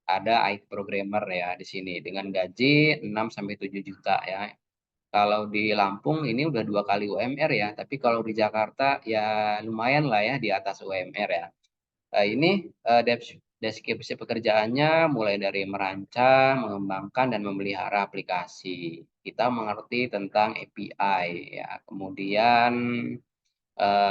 ada IT programmer ya di sini dengan gaji 6 sampai 7 juta ya. Kalau di Lampung ini udah 2 kali UMR ya, tapi kalau di Jakarta ya lumayan lah ya di atas UMR ya. Ini deskripsi pekerjaannya mulai dari merancang, mengembangkan dan memelihara aplikasi. Kita mengerti tentang API ya. Kemudian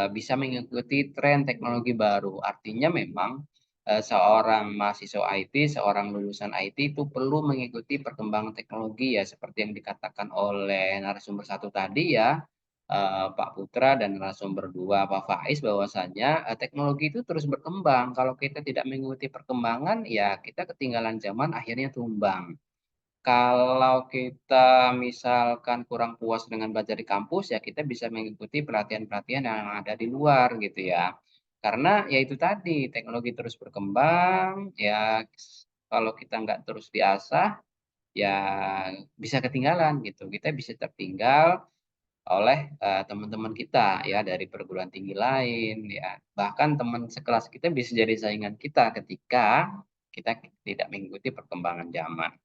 bisa mengikuti tren teknologi baru. Artinya memang seorang mahasiswa IT, seorang lulusan IT itu perlu mengikuti perkembangan teknologi ya seperti yang dikatakan oleh narasumber satu tadi ya, Pak Putra dan narasumber dua Pak Faiz bahwasanya teknologi itu terus berkembang. Kalau kita tidak mengikuti perkembangan ya kita ketinggalan zaman akhirnya tumbang. Kalau kita misalkan kurang puas dengan belajar di kampus, ya kita bisa mengikuti pelatihan-pelatihan yang ada di luar gitu ya. Karena ya itu tadi, teknologi terus berkembang, ya kalau kita nggak terus diasah, ya bisa ketinggalan gitu. Kita bisa tertinggal oleh teman-teman kita ya dari perguruan tinggi lain ya. Bahkan teman sekelas kita bisa jadi saingan kita ketika kita tidak mengikuti perkembangan zaman.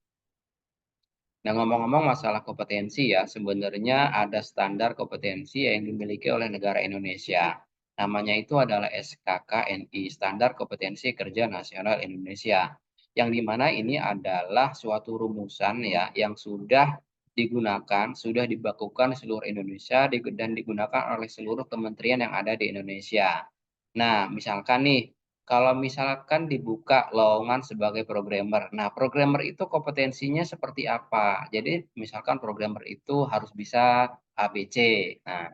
Nah, ngomong-ngomong masalah kompetensi ya, sebenarnya ada standar kompetensi yang dimiliki oleh negara Indonesia. Namanya itu adalah SKKNI, Standar Kompetensi Kerja Nasional Indonesia. Yang dimana ini adalah suatu rumusan ya, yang sudah digunakan, sudah dibakukan di seluruh Indonesia dan digunakan oleh seluruh kementerian yang ada di Indonesia. Nah, misalkan nih, kalau misalkan dibuka lowongan sebagai programmer. Nah, programmer itu kompetensinya seperti apa? Jadi, misalkan programmer itu harus bisa ABC. Nah,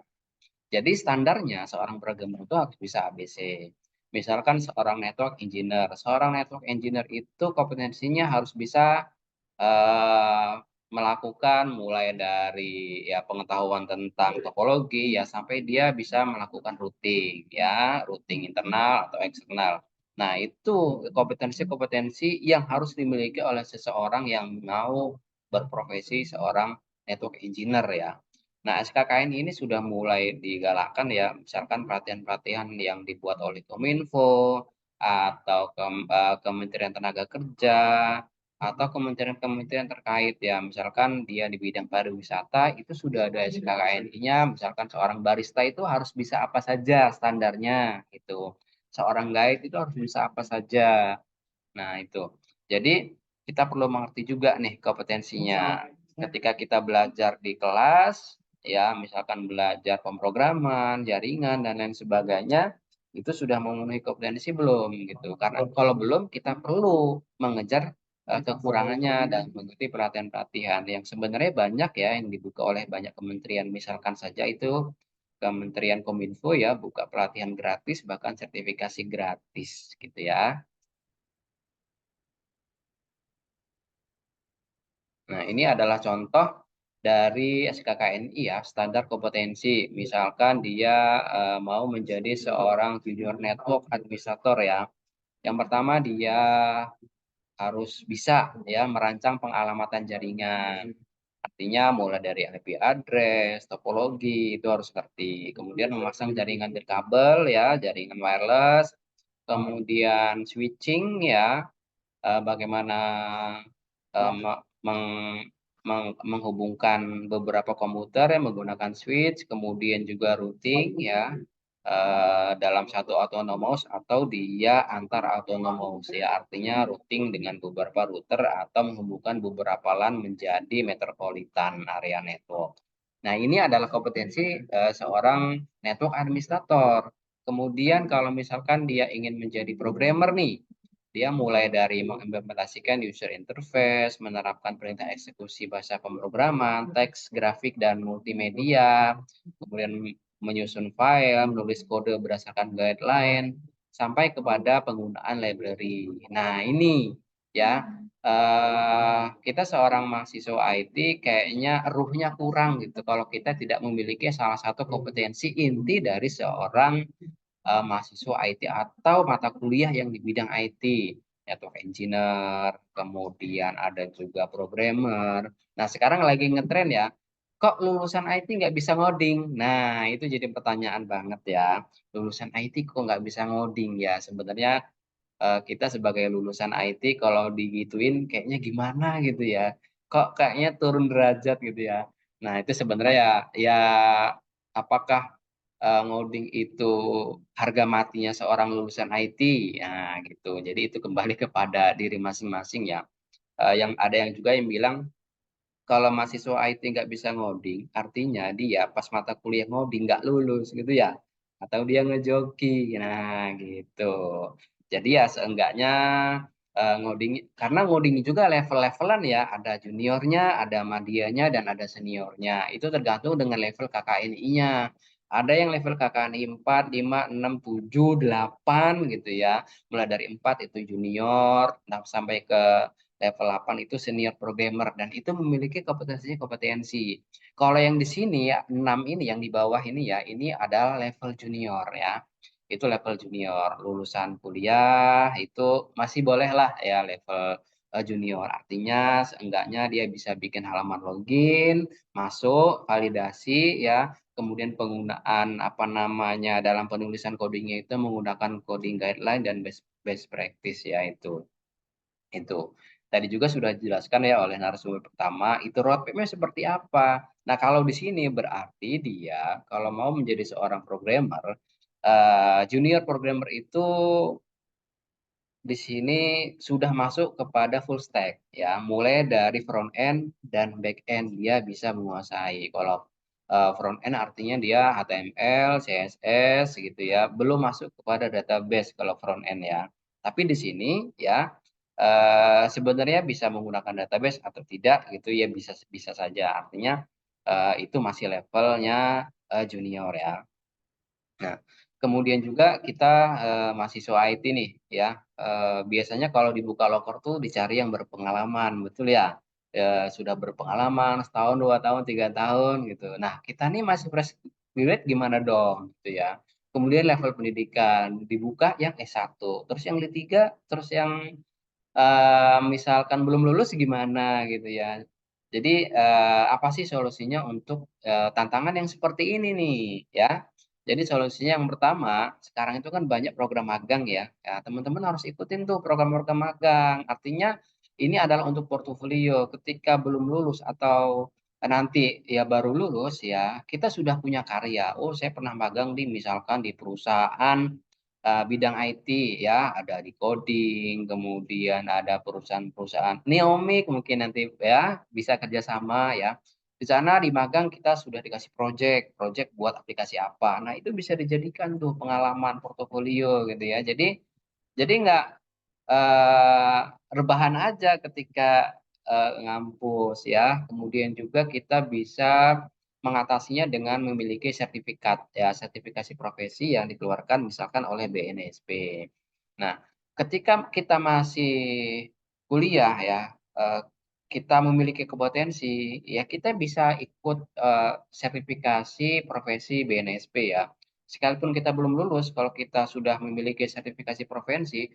jadi standarnya seorang programmer itu harus bisa ABC. Misalkan seorang network engineer itu kompetensinya harus bisa eh, melakukan mulai dari ya pengetahuan tentang topologi ya sampai dia bisa melakukan routing ya, routing internal atau eksternal. Nah, itu kompetensi-kompetensi yang harus dimiliki oleh seseorang yang mau berprofesi seorang network engineer ya. Nah, SKKN ini sudah mulai digalakkan ya, misalkan pelatihan-pelatihan yang dibuat oleh Kominfo atau Kementerian Tenaga Kerja atau kementerian-kementerian terkait ya, misalkan dia di bidang pariwisata itu sudah ada SKKN-nya, misalkan seorang barista itu harus bisa apa saja standarnya gitu. Seorang guide itu harus bisa apa saja. Nah, itu. Jadi kita perlu mengerti juga nih kompetensinya. Ketika kita belajar di kelas, ya misalkan belajar pemrograman, jaringan dan lain sebagainya, itu sudah memenuhi kompetensi belum gitu. Karena kalau belum, kita perlu mengejar kekurangannya dan mengikuti pelatihan-pelatihan yang sebenarnya banyak ya yang dibuka oleh banyak kementerian. Misalkan saja itu Kementerian Kominfo ya buka pelatihan gratis bahkan sertifikasi gratis gitu ya. Nah, ini adalah contoh dari SKKNI ya, standar kompetensi. Misalkan dia mau menjadi seorang junior network administrator ya. Yang pertama dia harus bisa ya merancang pengalamatan jaringan. Artinya mulai dari IP address, topologi itu harus ngerti. Kemudian memasang jaringan kabel ya, jaringan wireless. Kemudian switching ya, bagaimana menghubungkan beberapa komputer yang menggunakan switch, kemudian juga routing ya dalam satu autonomous atau dia antar autonomous ya artinya routing dengan beberapa router atau menghubungkan beberapa LAN menjadi metropolitan area network. Nah, ini adalah kompetensi seorang network administrator. Kemudian kalau misalkan dia ingin menjadi programmer nih, dia mulai dari mengimplementasikan user interface, menerapkan perintah eksekusi bahasa pemrograman, teks, grafik, dan multimedia, kemudian menyusun file, menulis kode berdasarkan guideline, sampai kepada penggunaan library. Nah, ini ya, kita seorang mahasiswa IT kayaknya ruhnya kurang gitu kalau kita tidak memiliki salah satu kompetensi inti dari seorang mahasiswa IT atau mata kuliah yang di bidang IT, yaitu engineer, kemudian ada juga programmer. Nah, sekarang lagi ngetren ya, kok lulusan IT nggak bisa ngoding? Nah, itu jadi pertanyaan banget ya. Lulusan IT kok nggak bisa ngoding ya? Sebenarnya kita sebagai lulusan IT kalau digituin kayaknya gimana gitu ya. Kok kayaknya turun derajat gitu ya. Nah, itu sebenarnya ya, ya apakah ngoding itu harga matinya seorang lulusan IT? Nah, gitu. Jadi itu kembali kepada diri masing-masing ya. Yang ada yang juga yang bilang kalau mahasiswa IT nggak bisa ngoding, artinya dia pas mata kuliah ngoding nggak lulus gitu ya, atau dia ngejoki, nah gitu. Jadi ya seenggaknya ngoding, karena ngoding juga level-levelan ya, ada juniornya, ada medianya, dan ada seniornya. Itu tergantung dengan level KKNI-nya. Ada yang level KKNI 4, 5, 6, 7, 8 gitu ya. Mulai dari 4 itu junior, nah, sampai ke level 8 itu senior programmer dan itu memiliki kompetensi. Kalau yang di sini ya 6 ini yang di bawah ini ya, ini adalah level junior ya. Itu level junior, lulusan kuliah itu masih boleh lah ya level junior. Artinya seenggaknya dia bisa bikin halaman login, masuk, validasi ya, kemudian penggunaan apa namanya dalam penulisan codingnya itu menggunakan coding guideline dan best best practice ya itu. Itu. Tadi juga sudah dijelaskan ya oleh narasumber pertama, itu roadmap-nya seperti apa. Nah, kalau di sini berarti dia kalau mau menjadi seorang programmer, junior programmer itu di sini sudah masuk kepada full stack ya, mulai dari front end dan back end dia bisa menguasai. Kalau front end artinya dia HTML, CSS gitu ya, belum masuk kepada database kalau front end ya. Tapi di sini ya sebenarnya bisa menggunakan database atau tidak gitu ya, bisa bisa saja. Artinya itu masih levelnya junior ya. Nah, kemudian juga kita mahasiswa IT nih ya, biasanya kalau dibuka loker tuh dicari yang berpengalaman, betul ya? Sudah berpengalaman setahun, 2 tahun, 3 tahun gitu. Nah, kita nih masih fresh graduate gimana dong gitu ya. Kemudian level pendidikan dibuka yang S1, terus yang D3, terus yang misalkan belum lulus gimana gitu ya. Jadi apa sih solusinya untuk tantangan yang seperti ini nih ya? Jadi solusinya yang pertama, sekarang itu kan banyak program magang ya. Ya, teman-teman harus ikutin tuh program-program magang. Artinya ini adalah untuk portofolio. Ketika belum lulus atau nanti ya baru lulus ya, kita sudah punya karya. Oh, saya pernah magang di misalkan di perusahaan bidang IT ya, ada di coding, kemudian ada perusahaan-perusahaan Neomik mungkin nanti ya bisa kerjasama ya. Di sana di magang kita sudah dikasih project buat aplikasi apa. Nah, itu bisa dijadikan tuh pengalaman portofolio gitu ya. Jadi nggak eh, rebahan aja ketika ngampus ya. Kemudian juga kita bisa mengatasinya dengan memiliki sertifikat ya, sertifikasi profesi yang dikeluarkan misalkan oleh BNSP. Nah, ketika kita masih kuliah ya, eh, kita memiliki kompetensi ya, kita bisa ikut sertifikasi profesi BNSP ya. Sekalipun kita belum lulus, kalau kita sudah memiliki sertifikasi profesi,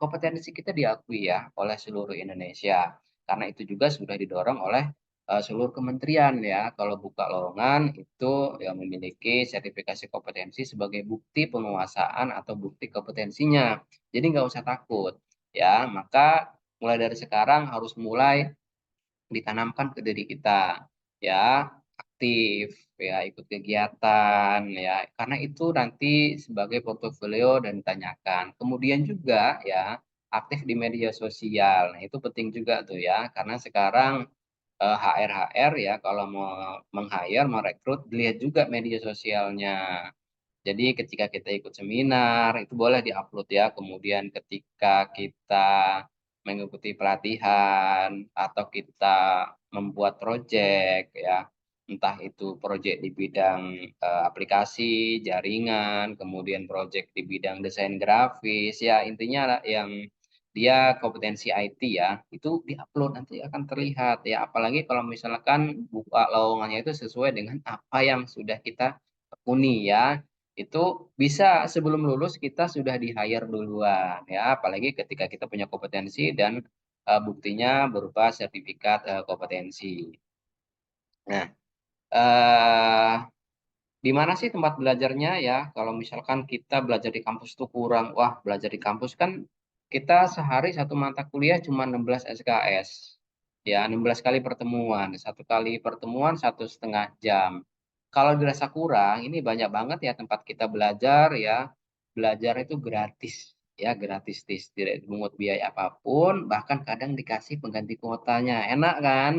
kompetensi kita diakui ya oleh seluruh Indonesia. Karena itu juga sudah didorong oleh seluruh kementerian ya. Kalau buka lowongan itu yang memiliki sertifikasi kompetensi sebagai bukti penguasaan atau bukti kompetensinya. Jadi nggak usah takut ya. Maka mulai dari sekarang harus mulai ditanamkan ke diri kita ya, aktif ya, ikut kegiatan ya, karena itu nanti sebagai portofolio dan ditanyakan. Kemudian juga ya aktif di media sosial, nah itu penting juga tuh ya, karena sekarang HR ya kalau mau meng-hire, merekrut, dilihat juga media sosialnya. Jadi ketika kita ikut seminar itu boleh diupload ya. Kemudian ketika kita mengikuti pelatihan atau kita membuat project ya, entah itu proyek di bidang aplikasi, jaringan, kemudian proyek di bidang desain grafis, ya intinya yang dia kompetensi IT ya, itu diupload nanti akan terlihat ya. Apalagi kalau misalkan buka lowongannya itu sesuai dengan apa yang sudah kita tekuni ya. Itu bisa sebelum lulus kita sudah di-hire duluan ya, apalagi ketika kita punya kompetensi dan buktinya berupa sertifikat kompetensi. Nah, eh di mana sih tempat belajarnya ya? Kalau misalkan kita belajar di kampus itu kurang, wah belajar di kampus kan kita sehari satu mata kuliah cuma 16 SKS. Ya, 16 kali pertemuan. Satu kali pertemuan 1,5 jam. Kalau dirasa kurang, ini banyak banget ya tempat kita belajar ya. Belajar itu gratis. Ya, gratis, tidak dipungut biaya apapun, bahkan kadang dikasih pengganti kuotanya. Enak kan?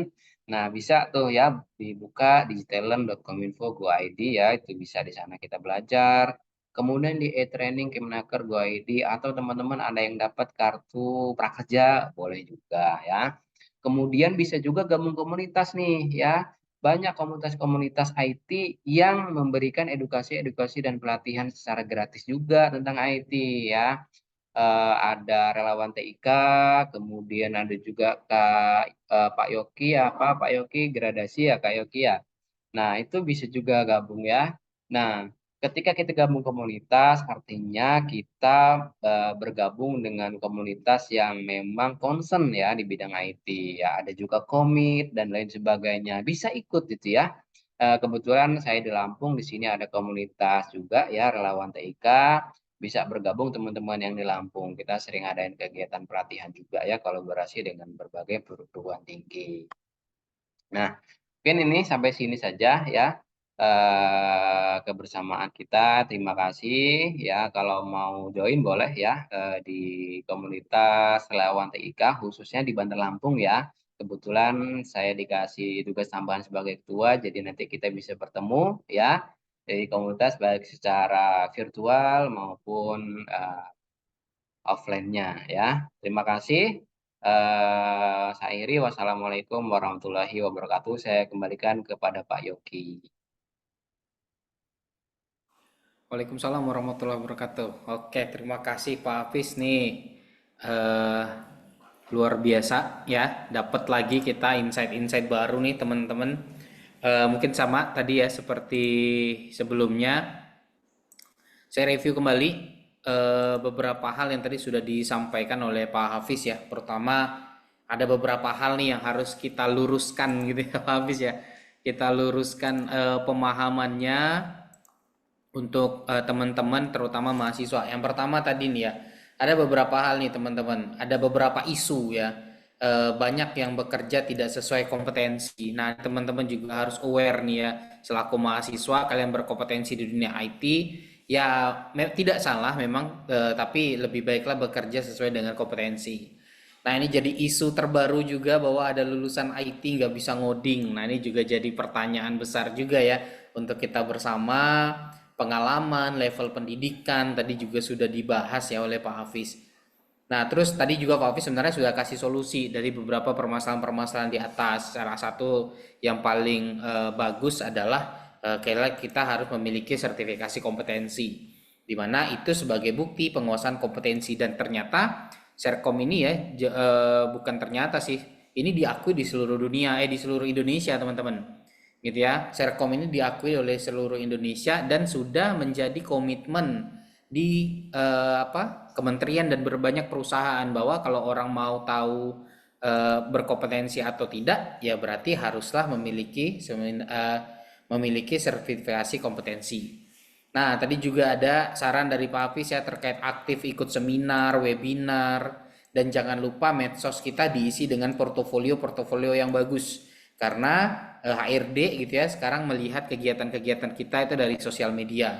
Nah, bisa tuh ya dibuka di talent.kominfo.go.id ya, itu bisa di sana kita belajar. Kemudian di e-training Kemenaker Go.id atau teman-teman ada yang dapat kartu prakerja, boleh juga ya. Kemudian bisa juga gabung komunitas nih ya. Banyak komunitas-komunitas IT yang memberikan edukasi-edukasi dan pelatihan secara gratis juga tentang IT ya. Ada relawan TIK, kemudian ada juga Pak Yoki apa Pak Yoki gradasi ya Kak Yoki ya. Nah, itu bisa juga gabung ya. Nah, ketika kita gabung komunitas, artinya kita bergabung dengan komunitas yang memang concern ya di bidang IT. Ya, ada juga komit dan lain sebagainya. Bisa ikut gitu ya. Kebetulan saya di Lampung, di sini ada komunitas juga ya, relawan TIK. Bisa bergabung teman-teman yang di Lampung. Kita sering adain kegiatan pelatihan juga ya, kolaborasi dengan berbagai perguruan tinggi. Nah, mungkin ini sampai sini saja ya kebersamaan kita. Terima kasih ya. Kalau mau join boleh ya di komunitas relawan TIK khususnya di Bandar Lampung ya. Kebetulan saya dikasih tugas tambahan sebagai ketua, jadi nanti kita bisa bertemu ya dari komunitas baik secara virtual maupun offline-nya ya. Terima kasih. Saya akhiri. Wassalamualaikum warahmatullahi wabarakatuh. Saya kembalikan kepada Pak Yogi. Waalaikumsalam warahmatullahi wabarakatuh. Oke, terima kasih Pak Hafiz nih. Eh, Luar biasa ya, dapat lagi kita insight-insight baru nih teman-teman. Mungkin sama tadi ya seperti sebelumnya. Saya review kembali beberapa hal yang tadi sudah disampaikan oleh Pak Hafiz ya. Pertama, ada beberapa hal nih yang harus kita luruskan gitu ya Pak Hafiz ya. Kita luruskan pemahamannya untuk teman-teman terutama mahasiswa. Yang pertama tadi nih ya, ada beberapa hal nih teman-teman, ada beberapa isu ya. Banyak yang bekerja tidak sesuai kompetensi. Nah, teman-teman juga harus aware nih ya, selaku mahasiswa kalian berkompetensi di dunia IT, ya tidak salah memang, tapi lebih baiklah bekerja sesuai dengan kompetensi. Nah, ini jadi isu terbaru juga bahwa ada lulusan IT nggak bisa ngoding. Nah, ini juga jadi pertanyaan besar juga ya untuk kita bersama. Pengalaman, level pendidikan tadi juga sudah dibahas ya oleh Pak Hafiz. Nah, terus tadi juga Pak Hafiz sebenarnya sudah kasih solusi dari beberapa permasalahan-permasalahan di atas. Salah satu yang paling bagus adalah kita harus memiliki sertifikasi kompetensi, di mana itu sebagai bukti penguasaan kompetensi. Dan ternyata Serkom ini ya bukan ternyata sih, ini diakui di seluruh dunia, di seluruh Indonesia teman-teman gitu ya. Serkom ini diakui oleh seluruh Indonesia dan sudah menjadi komitmen di kementerian dan berbanyak perusahaan bahwa kalau orang mau tahu berkompetensi atau tidak ya berarti haruslah memiliki sertifikasi kompetensi. Nah, tadi juga ada saran dari Pak Hafiz ya terkait aktif ikut seminar, webinar, dan jangan lupa medsos kita diisi dengan portofolio yang bagus. Karena HRD gitu ya sekarang melihat kegiatan-kegiatan kita itu dari sosial media.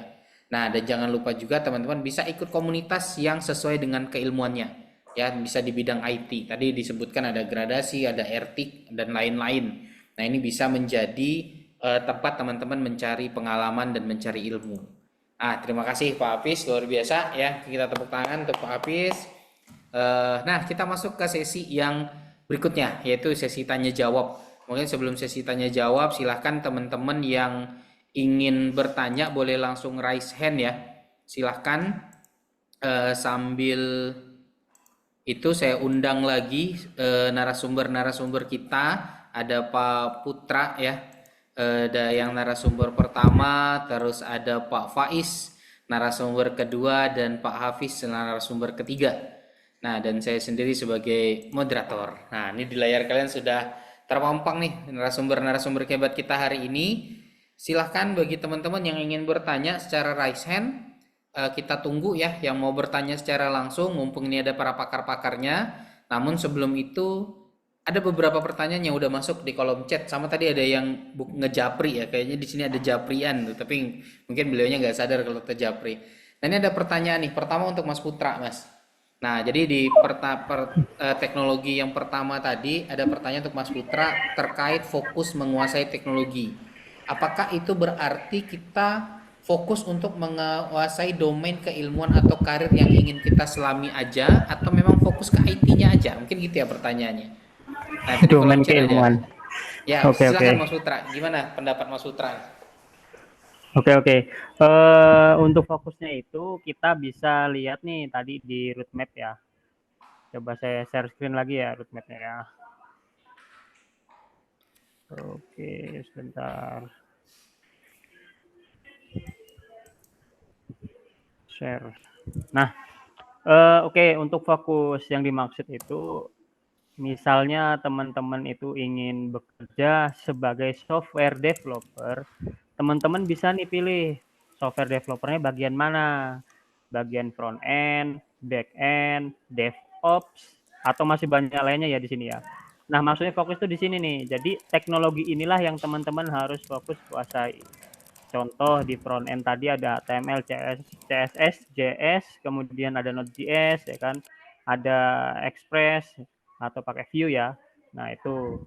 Nah, dan jangan lupa juga teman-teman bisa ikut komunitas yang sesuai dengan keilmuannya. Ya, bisa di bidang IT. Tadi disebutkan ada gradasi, ada RTIK, dan lain-lain. Nah, ini bisa menjadi tempat teman-teman mencari pengalaman dan mencari ilmu. Terima kasih Pak Hafiz, luar biasa ya. Kita tepuk tangan untuk Pak Hafiz. Nah, kita masuk ke sesi yang berikutnya, yaitu sesi tanya jawab. Mungkin sebelum sesi tanya jawab, silahkan teman-teman yang ingin bertanya boleh langsung raise hand ya. Silahkan sambil itu saya undang lagi narasumber-narasumber kita. Ada Pak Putra ya, ada yang narasumber pertama, terus ada Pak Faiz narasumber kedua, dan Pak Hafiz narasumber ketiga. Nah, dan saya sendiri sebagai moderator. Nah, ini di layar kalian sudah terpampang nih narasumber-narasumber hebat kita hari ini. Silahkan bagi teman-teman yang ingin bertanya secara raise hand, kita tunggu ya yang mau bertanya secara langsung, mumpung ini ada para pakar-pakarnya. Namun sebelum itu ada beberapa pertanyaan yang udah masuk di kolom chat, sama tadi ada yang ngejapri ya, kayaknya di sini ada japrian tuh, tapi mungkin beliaunya nggak sadar kalau terjapri. Nah, ini ada pertanyaan nih, pertama untuk Mas Putra, Mas. Nah, jadi di teknologi yang pertama tadi ada pertanyaan untuk Mas Putra terkait fokus menguasai teknologi. Apakah itu berarti kita fokus untuk menguasai domain keilmuan atau karir yang ingin kita selami aja, atau memang fokus ke IT-nya aja? Mungkin gitu ya pertanyaannya. Nah, itu di kolom Domain chat aja. keilmuan. Ya, Oke, silakan oke. Mas Putra. Gimana pendapat Mas Putra? Oke. Untuk fokusnya itu kita bisa lihat nih tadi di roadmap ya. Coba saya share screen lagi ya roadmapnya ya. Oke, sebentar. Share. Nah, oke, untuk fokus yang dimaksud itu misalnya teman-teman itu ingin bekerja sebagai software developer, teman-teman bisa nih pilih software developernya bagian mana, bagian front end, back end, DevOps, atau masih banyak lainnya ya di sini ya. Nah, maksudnya fokus itu di sini nih. Jadi teknologi inilah yang teman-teman harus fokus kuasai. Contoh di front end tadi ada HTML, CSS, JS, kemudian ada Node.js ya kan, ada Express atau pakai Vue ya. Nah, itu.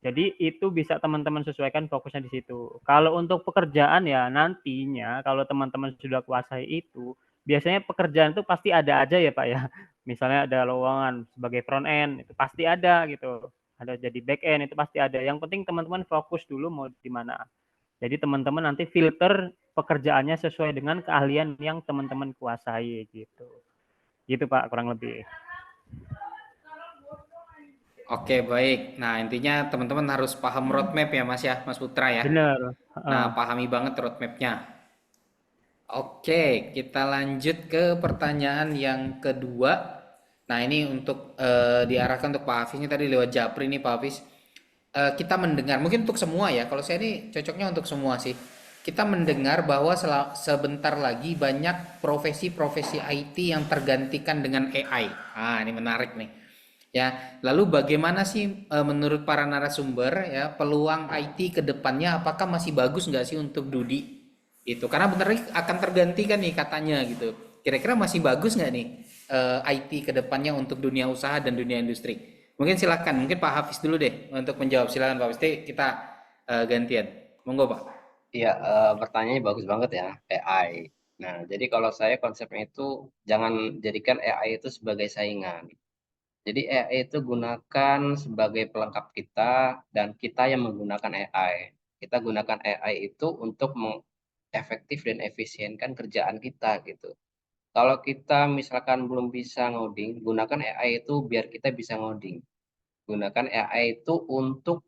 Jadi itu bisa teman-teman sesuaikan fokusnya di situ. Kalau untuk pekerjaan ya nantinya kalau teman-teman sudah kuasai itu, biasanya pekerjaan itu pasti ada aja ya Pak ya. Misalnya ada lowongan sebagai front end itu pasti ada gitu. Ada jadi back end itu pasti ada. Yang penting teman-teman fokus dulu mau di mana. Jadi teman-teman nanti filter pekerjaannya sesuai dengan keahlian yang teman-teman kuasai gitu. Gitu Pak kurang lebih. Oke, baik. Nah, intinya teman-teman harus paham roadmap ya, Mas ya, Mas Putra ya. Benar. Nah, pahami banget roadmapnya. Oke, kita lanjut ke pertanyaan yang kedua. Nah, ini untuk diarahkan untuk Pak Hafiz. Ini tadi lewat Japri nih Pak Hafiz. Kita mendengar, mungkin untuk semua ya. Kalau saya ini cocoknya untuk semua sih. Kita mendengar bahwa sebentar lagi banyak profesi-profesi IT yang tergantikan dengan AI. Ah, ini menarik nih. Ya, lalu bagaimana sih menurut para narasumber ya peluang IT ke depannya, apakah masih bagus nggak sih untuk Dudi? Itu karena bentar lagi akan tergantikan nih katanya gitu. Kira-kira masih bagus nggak nih IT ke depannya untuk dunia usaha dan dunia industri? Mungkin silakan, mungkin Pak Hafiz dulu deh untuk menjawab. Silakan Pak Hafiz, kita gantian. Monggo Pak. Iya, pertanyaannya bagus banget ya, AI. Nah, jadi kalau saya konsepnya itu jangan jadikan AI itu sebagai saingan. Jadi AI itu gunakan sebagai pelengkap kita dan kita yang menggunakan AI. Kita gunakan AI itu untuk mengefektif dan efisienkan kerjaan kita gitu. Kalau kita misalkan belum bisa ngoding, gunakan AI itu biar kita bisa ngoding. Gunakan AI itu untuk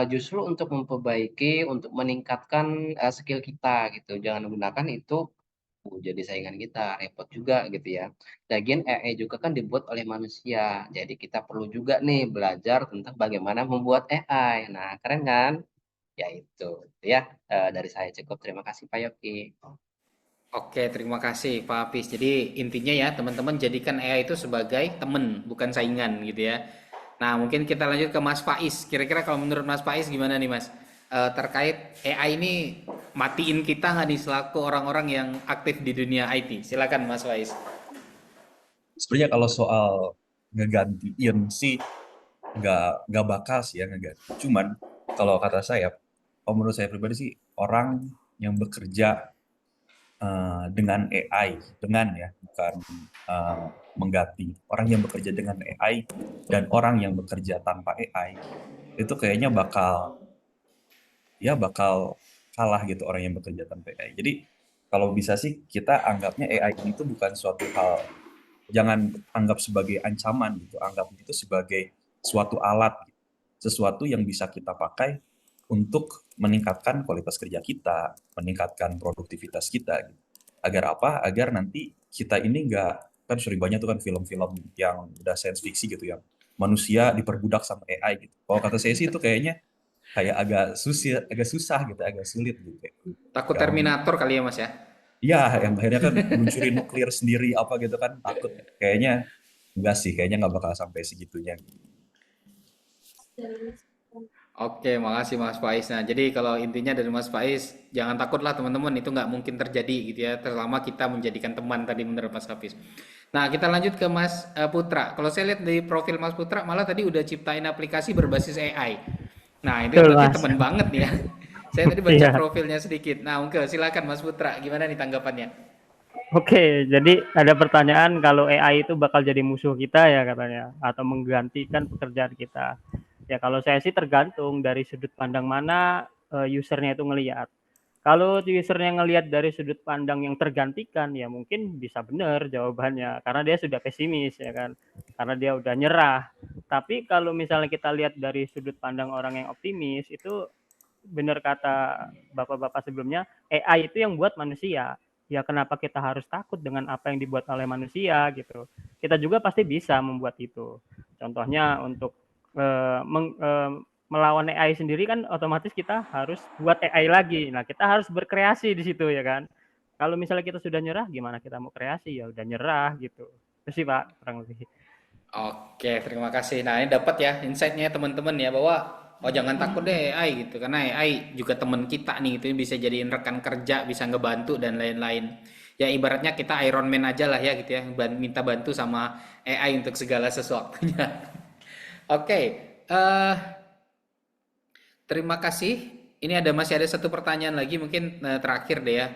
justru untuk memperbaiki, untuk meningkatkan skill kita gitu. Jangan gunakan itu jadi saingan kita, repot juga gitu ya. Lagian AI juga kan dibuat oleh manusia. Jadi kita perlu juga nih belajar tentang bagaimana membuat AI. Nah, keren kan? Ya itu ya, dari saya cukup. Terima kasih Pak Yoki. Oke, terima kasih Pak Hafiz. Jadi intinya ya teman-teman jadikan AI itu sebagai teman, bukan saingan gitu ya. Nah, mungkin kita lanjut ke Mas Faiz. Kira-kira kalau menurut Mas Faiz gimana nih Mas? Terkait AI ini matiin kita nggak nih selaku orang-orang yang aktif di dunia IT? Silakan Mas Faiz. Sebenarnya kalau soal ngegantiin sih nggak bakal sih ya ngeganti. Cuman kalau kata saya, kalau menurut saya pribadi sih orang yang bekerja dengan AI, bukan mengganti. Orang yang bekerja dengan AI dan orang yang bekerja tanpa AI itu kayaknya bakal kalah gitu orang yang bekerja tanpa AI. Jadi kalau bisa sih kita anggapnya AI ini tuh bukan suatu hal, jangan anggap sebagai ancaman gitu, anggap itu sebagai suatu alat, gitu. Sesuatu yang bisa kita pakai untuk meningkatkan kualitas kerja kita, meningkatkan produktivitas kita, gitu. Agar apa? Agar nanti kita ini nggak, kan sering banyak tuh kan film-film yang udah science fiction gitu yang manusia diperbudak sama AI gitu. Kalau kata saya sih itu kayaknya kayak agak susah gitu, agak sulit gitu. Takut Yang Terminator kali ya Mas ya? ya yang akhirnya kan luncurin nuklir sendiri apa gitu kan takut. Kayaknya enggak sih, kayaknya nggak bakal sampai segitunya. Oke, makasih Mas Faiz. Nah, jadi kalau intinya dari Mas Faiz, jangan takutlah teman-teman, itu nggak mungkin terjadi gitu ya, selama kita menjadikan teman tadi menurut Mas Hafiz. Nah, kita lanjut ke Mas Putra. Kalau saya lihat di profil Mas Putra, malah tadi udah ciptain aplikasi berbasis AI. Nah, itu Betul, berarti Mas. teman banget nih ya. Saya tadi baca Iya. profilnya sedikit. Nah, oke, silakan Mas Putra, gimana nih tanggapannya? Oke, jadi ada pertanyaan kalau AI itu bakal jadi musuh kita ya katanya, atau menggantikan pekerjaan kita. Ya kalau saya sih tergantung dari sudut pandang mana usernya itu ngelihat. Kalau usernya ngelihat dari sudut pandang yang tergantikan, ya mungkin bisa benar jawabannya, karena dia sudah pesimis ya kan, karena dia udah nyerah. Tapi kalau misalnya kita lihat dari sudut pandang orang yang optimis, itu benar kata bapak-bapak sebelumnya, AI itu yang buat manusia. Ya kenapa kita harus takut dengan apa yang dibuat oleh manusia gitu. Kita juga pasti bisa membuat itu. Contohnya untuk melawan AI sendiri kan otomatis kita harus buat AI lagi. Nah, kita harus berkreasi di situ ya kan. Kalau misalnya kita sudah nyerah, gimana kita mau kreasi? Ya udah nyerah gitu. Itu sih Pak, kurang lebih. Oke, terima kasih. Nah, ini dapat ya insight-nya teman-teman ya, bahwa oh jangan takut deh AI gitu, karena AI juga teman kita nih, itu bisa jadiin rekan kerja, bisa ngebantu dan lain-lain. Ya ibaratnya kita Iron Man aja lah ya gitu ya, minta bantu sama AI untuk segala sesuatunya. Oke, eh terima kasih. Ini masih ada satu pertanyaan lagi, mungkin terakhir deh ya.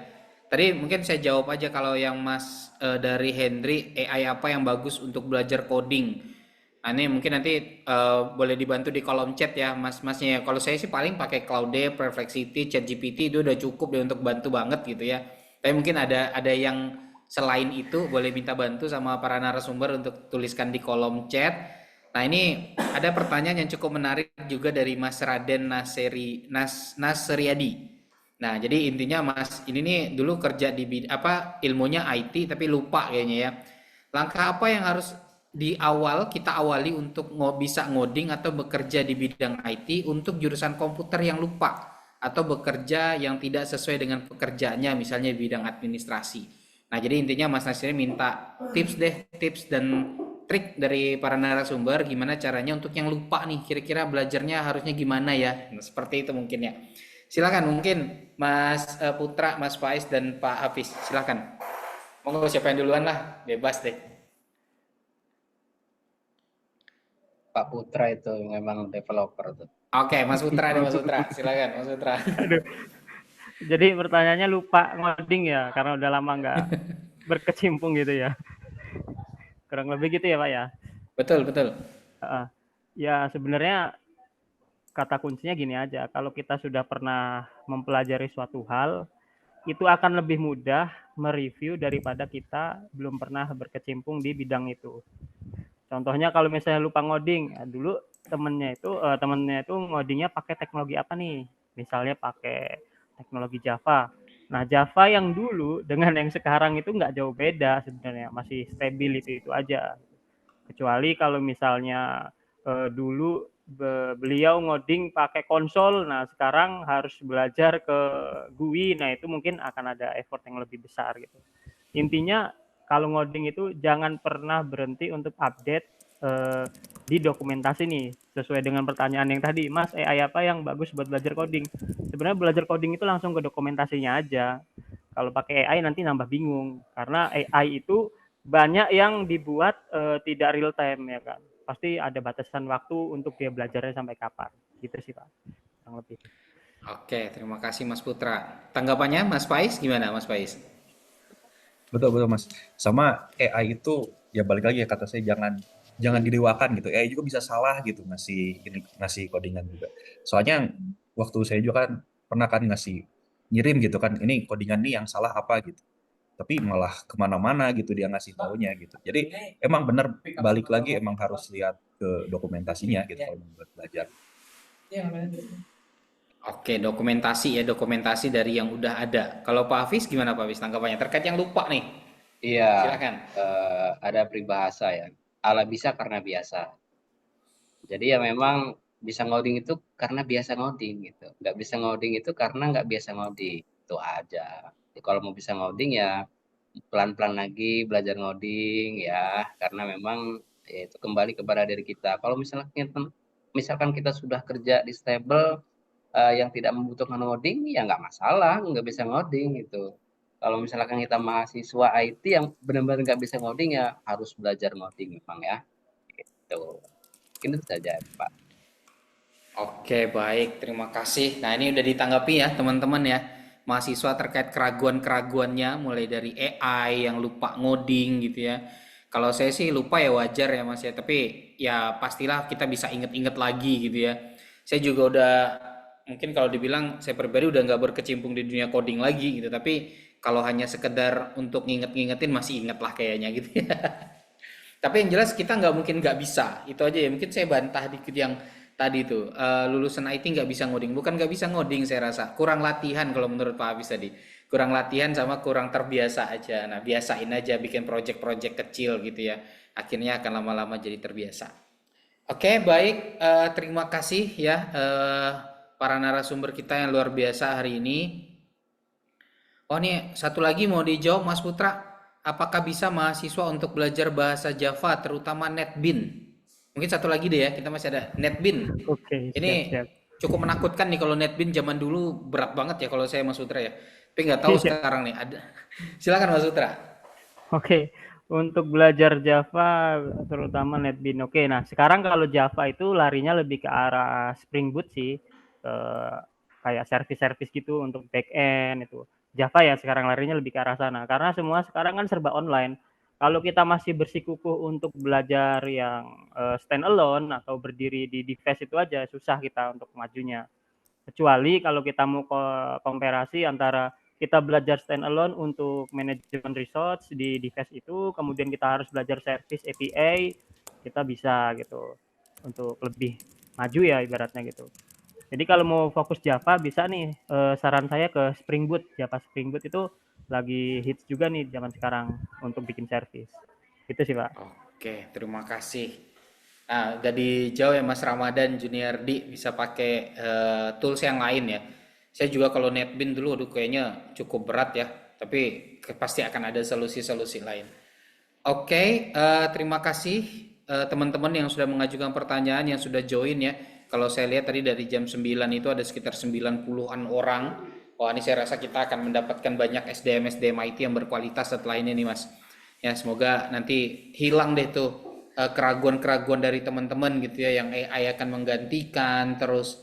Tadi mungkin saya jawab aja, kalau yang Mas dari Henry, AI apa yang bagus untuk belajar coding? Nah, ini mungkin nanti boleh dibantu di kolom chat ya, Masnya. Kalau saya sih paling pakai Claude, Perplexity, ChatGPT, itu udah cukup deh untuk bantu banget gitu ya. Tapi mungkin ada yang selain itu, boleh minta bantu sama para narasumber untuk tuliskan di kolom chat. Nah, ini ada pertanyaan yang cukup menarik juga dari Mas Raden Nasriadi. Nah, jadi intinya Mas ini nih dulu kerja di ilmunya IT tapi lupa kayaknya ya. Langkah apa yang harus kita awali untuk bisa ngoding atau bekerja di bidang IT untuk jurusan komputer yang lupa atau bekerja yang tidak sesuai dengan pekerjaannya, misalnya di bidang administrasi. Nah, jadi intinya Mas Nasir minta tips dan trik dari para narasumber gimana caranya untuk yang lupa nih, kira-kira belajarnya harusnya gimana ya. Nah, seperti itu mungkin ya. Silakan mungkin Mas Putra, Mas Faiz dan Pak Hafiz. Silakan. Monggo siapa yang duluan lah, bebas deh. Pak Putra itu memang developer tuh. Oke, Mas Putra nih, Mas Putra. Silakan, Mas Putra. Aduh. Jadi pertanyaannya lupa ngoding ya, karena udah lama nggak berkecimpung gitu ya. Kurang lebih gitu ya Pak ya. Betul, betul. Ya sebenarnya kata kuncinya gini aja, kalau kita sudah pernah mempelajari suatu hal, itu akan lebih mudah mereview daripada kita belum pernah berkecimpung di bidang itu. Contohnya kalau misalnya lupa ngoding, dulu temennya itu ngodingnya pakai teknologi apa nih? Misalnya pakai teknologi Java. Nah, Java yang dulu dengan yang sekarang itu nggak jauh beda sebenarnya, masih stabil itu aja. Kecuali kalau misalnya dulu beliau ngoding pakai konsol, nah sekarang harus belajar ke GUI, nah itu mungkin akan ada effort yang lebih besar gitu. Intinya kalau ngoding itu jangan pernah berhenti untuk update di dokumentasi nih, sesuai dengan pertanyaan yang tadi, Mas, AI apa yang bagus buat belajar coding? Sebenarnya belajar coding itu langsung ke dokumentasinya aja. Kalau pakai AI nanti nambah bingung, karena AI itu banyak yang dibuat tidak real time ya kan. Pasti ada batasan waktu untuk dia belajarnya sampai kapan. Gitu sih Pak, kurang lebih. Oke, terima kasih Mas Putra. Tanggapannya Mas Faiz gimana, Mas Faiz? Betul betul Mas. Sama AI itu ya balik lagi ya kata saya, jangan didewakan gitu. AI juga bisa salah gitu ngasih codingan juga. Soalnya waktu saya juga kan pernah kan ngirim gitu kan, ini codingan nih yang salah apa gitu. Tapi malah kemana-mana gitu dia ngasih taunya gitu. Jadi emang bener balik lagi emang harus lihat ke dokumentasinya gitu kalau buat belajar. Oke, dokumentasi ya, dokumentasi dari yang udah ada. Kalau Pak Hafiz gimana Pak Hafiz tanggapannya terkait yang lupa nih? Iya, Silakan. ada peribahasa ya. Ala bisa karena biasa. Jadi ya memang bisa ngoding itu karena biasa ngoding gitu. Nggak bisa ngoding itu karena nggak biasa ngoding. Itu aja. Jadi kalau mau bisa ngoding ya pelan-pelan lagi belajar ngoding ya. Karena memang ya itu kembali kepada diri kita. Kalau misalkan kita sudah kerja di stable yang tidak membutuhkan ngoding ya nggak masalah, nggak bisa ngoding gitu. Kalau misalkan kita mahasiswa IT yang benar-benar nggak bisa ngoding ya harus belajar ngoding memang ya. Gitu. Mungkin itu saja Pak. Oke, baik. Terima kasih. Nah, ini udah ditanggapi ya, teman-teman ya. Mahasiswa terkait keraguan-keraguannya, mulai dari AI yang lupa ngoding gitu ya. Kalau saya sih lupa ya wajar ya Mas ya, tapi ya pastilah kita bisa inget-inget lagi gitu ya. Saya juga udah, mungkin kalau dibilang saya pribadi udah nggak berkecimpung di dunia coding lagi gitu, tapi kalau hanya sekedar untuk nginget-ngingetin masih inget lah kayaknya gitu ya. Tapi yang jelas kita nggak mungkin nggak bisa. Itu aja ya. Mungkin saya bantah dikit yang tadi tuh. Lulusan IT nggak bisa ngoding. Bukan nggak bisa ngoding saya rasa. Kurang latihan kalau menurut Pak Habis tadi. Kurang latihan sama kurang terbiasa aja. Nah biasain aja bikin project-project kecil gitu ya. Akhirnya akan lama-lama jadi terbiasa. Oke baik. Terima kasih ya para narasumber kita yang luar biasa hari ini. Oh nih satu lagi mau dijawab Mas Putra. Apakah bisa mahasiswa untuk belajar bahasa Java terutama NetBeans? Mungkin satu lagi deh ya, kita masih ada NetBeans. Oke, Ini siap-siap. cukup menakutkan nih kalau NetBeans zaman dulu berat banget ya kalau saya Mas Putra ya. Tapi nggak tahu Iya. sekarang nih ada. Silakan Mas Putra. Oke, untuk belajar Java terutama NetBeans. Oke, nah sekarang kalau Java itu larinya lebih ke arah Spring Boot sih, kayak service-service gitu untuk back end itu. Java ya sekarang larinya lebih ke arah sana, karena semua sekarang kan serba online. Kalau kita masih bersikukuh untuk belajar yang stand alone atau berdiri di device itu aja, susah kita untuk majunya. Kecuali kalau kita mau komparasi antara kita belajar stand alone untuk manajemen resource di device itu, kemudian kita harus belajar service API, kita bisa gitu untuk lebih maju ya ibaratnya gitu. Jadi kalau mau fokus Java bisa nih, saran saya ke Spring Boot. Java Spring Boot itu lagi hits juga nih zaman sekarang untuk bikin service. Itu sih Pak. Oke, terima kasih. Nah, udah dijawab ya Mas Ramadan Junior D bisa pakai tools yang lain ya. Saya juga kalau NetBeans dulu aduh kayaknya cukup berat ya, tapi pasti akan ada solusi-solusi lain. Oke, terima kasih teman-teman yang sudah mengajukan pertanyaan, yang sudah join ya. Kalau saya lihat tadi dari jam 9 itu ada sekitar 90-an orang. Wah, ini saya rasa kita akan mendapatkan banyak SDM IT yang berkualitas setelah ini nih Mas. Ya, semoga nanti hilang deh tuh keraguan-keraguan dari teman-teman gitu ya yang AI akan menggantikan, terus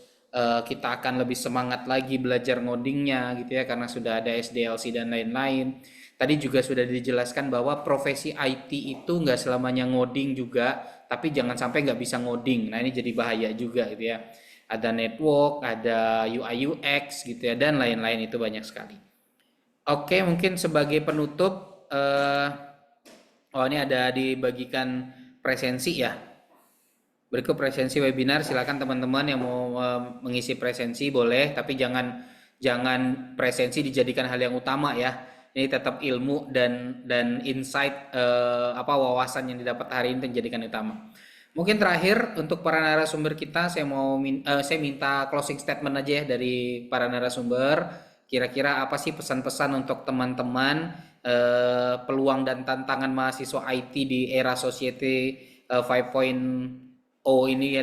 kita akan lebih semangat lagi belajar ngodingnya gitu ya karena sudah ada SDLC dan lain-lain. Tadi juga sudah dijelaskan bahwa profesi IT itu nggak selamanya ngoding juga, tapi jangan sampai nggak bisa ngoding. Nah ini jadi bahaya juga gitu ya. Ada network, ada UI UX gitu ya, dan lain-lain itu banyak sekali. Oke, mungkin sebagai penutup, oh ini ada dibagikan presensi ya. Berikut presensi webinar, silakan teman-teman yang mau mengisi presensi boleh, tapi jangan presensi dijadikan hal yang utama ya. Ini tetap ilmu dan insight wawasan yang didapat hari ini dijadikan utama. Mungkin terakhir untuk para narasumber kita saya minta closing statement aja ya dari para narasumber. Kira-kira apa sih pesan-pesan untuk teman-teman peluang dan tantangan mahasiswa IT di era society 5.0 ini ya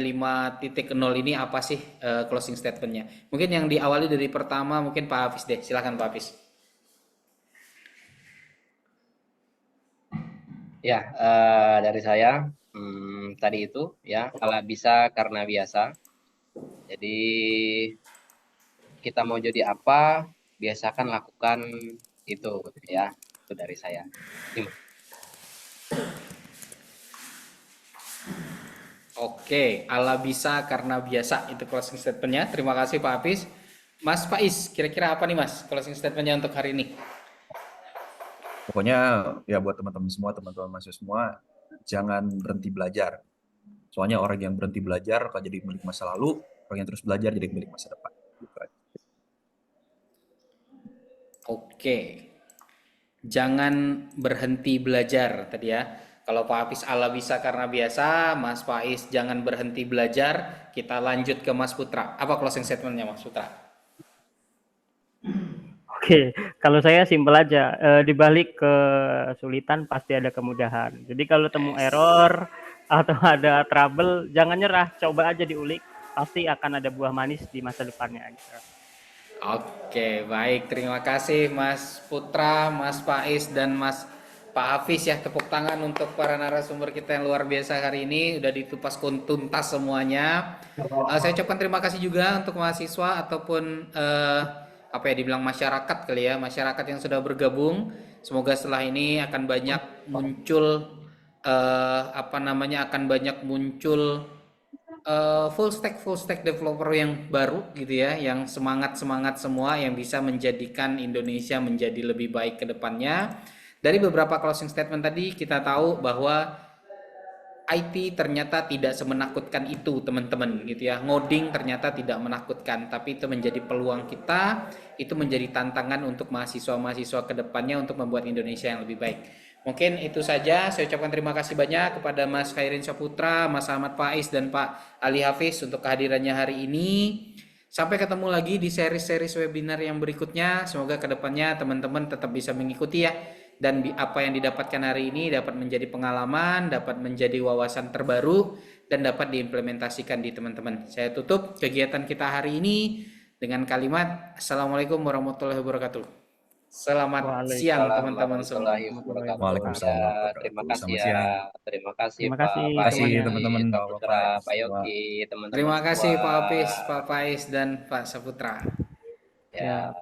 5.0 ini apa sih closing statementnya? Mungkin yang diawali dari pertama mungkin Pak Hafiz deh. Silakan Pak Hafiz. Ya, dari saya tadi itu ya, ala bisa karena biasa. Jadi kita mau jadi apa, biasakan lakukan itu ya. Itu dari saya. Oke, ala bisa karena biasa itu closing statementnya. Terima kasih Pak Hafiz. Mas Faiz, kira-kira apa nih Mas closing statementnya untuk hari ini? Pokoknya ya buat teman-teman semua, teman-teman mahasiswa semua, jangan berhenti belajar. Soalnya orang yang berhenti belajar akan jadi milik masa lalu, orang yang terus belajar jadi milik masa depan. Gitu aja. Oke, jangan berhenti belajar tadi ya. Kalau Pak Hafiz ala bisa karena biasa, Mas Faiz jangan berhenti belajar. Kita lanjut ke Mas Putra. Apa closing statementnya Mas Putra? Oke, kalau saya simpel aja. Di balik kesulitan pasti ada kemudahan. Jadi kalau temu error atau ada trouble, jangan nyerah, coba aja diulik. Pasti akan ada buah manis di masa depannya. Gitu. Oke, baik. Terima kasih Mas Putra, Mas Faiz, dan Mas Pak Hafiz ya. Tepuk tangan untuk para narasumber kita yang luar biasa hari ini. Udah ditupas tuntas semuanya. Saya ucapkan terima kasih juga untuk mahasiswa ataupun apa ya dibilang masyarakat kali ya. Masyarakat yang sudah bergabung. Semoga setelah ini akan banyak muncul akan banyak muncul full stack developer yang baru gitu ya, yang semangat semua, yang bisa menjadikan Indonesia menjadi lebih baik ke depannya. Dari beberapa closing statement tadi kita tahu bahwa IT ternyata tidak semenakutkan itu teman-teman gitu ya. Ngoding ternyata tidak menakutkan, tapi itu menjadi peluang kita, itu menjadi tantangan untuk mahasiswa-mahasiswa ke depannya untuk membuat Indonesia yang lebih baik. Mungkin itu saja. Saya ucapkan terima kasih banyak kepada Mas Khairin Saputra, Mas Ahmad Faiz, dan Pak Ali Hafiz untuk kehadirannya hari ini. Sampai ketemu lagi di seri-seri webinar yang berikutnya. Semoga kedepannya teman-teman tetap bisa mengikuti ya. Dan apa yang didapatkan hari ini dapat menjadi pengalaman, dapat menjadi wawasan terbaru, dan dapat diimplementasikan di teman-teman. Saya tutup kegiatan kita hari ini dengan kalimat Assalamualaikum warahmatullahi wabarakatuh. Selamat siang teman-teman semua. Warahmatullahi wabarakatuh. Waalaikumsalam Ya, warahmatullahi terima wabarakatuh. kasih Selamat ya. siang. Terima kasih Terima Pak kasih Terima kasih Faiz, teman-teman, Pak Bapak Putra, Faiz Pak semua. Yogi, teman-teman Terima kasih semua. Pak Hafiz, Pak Faiz, dan Pak Saputra. Ya.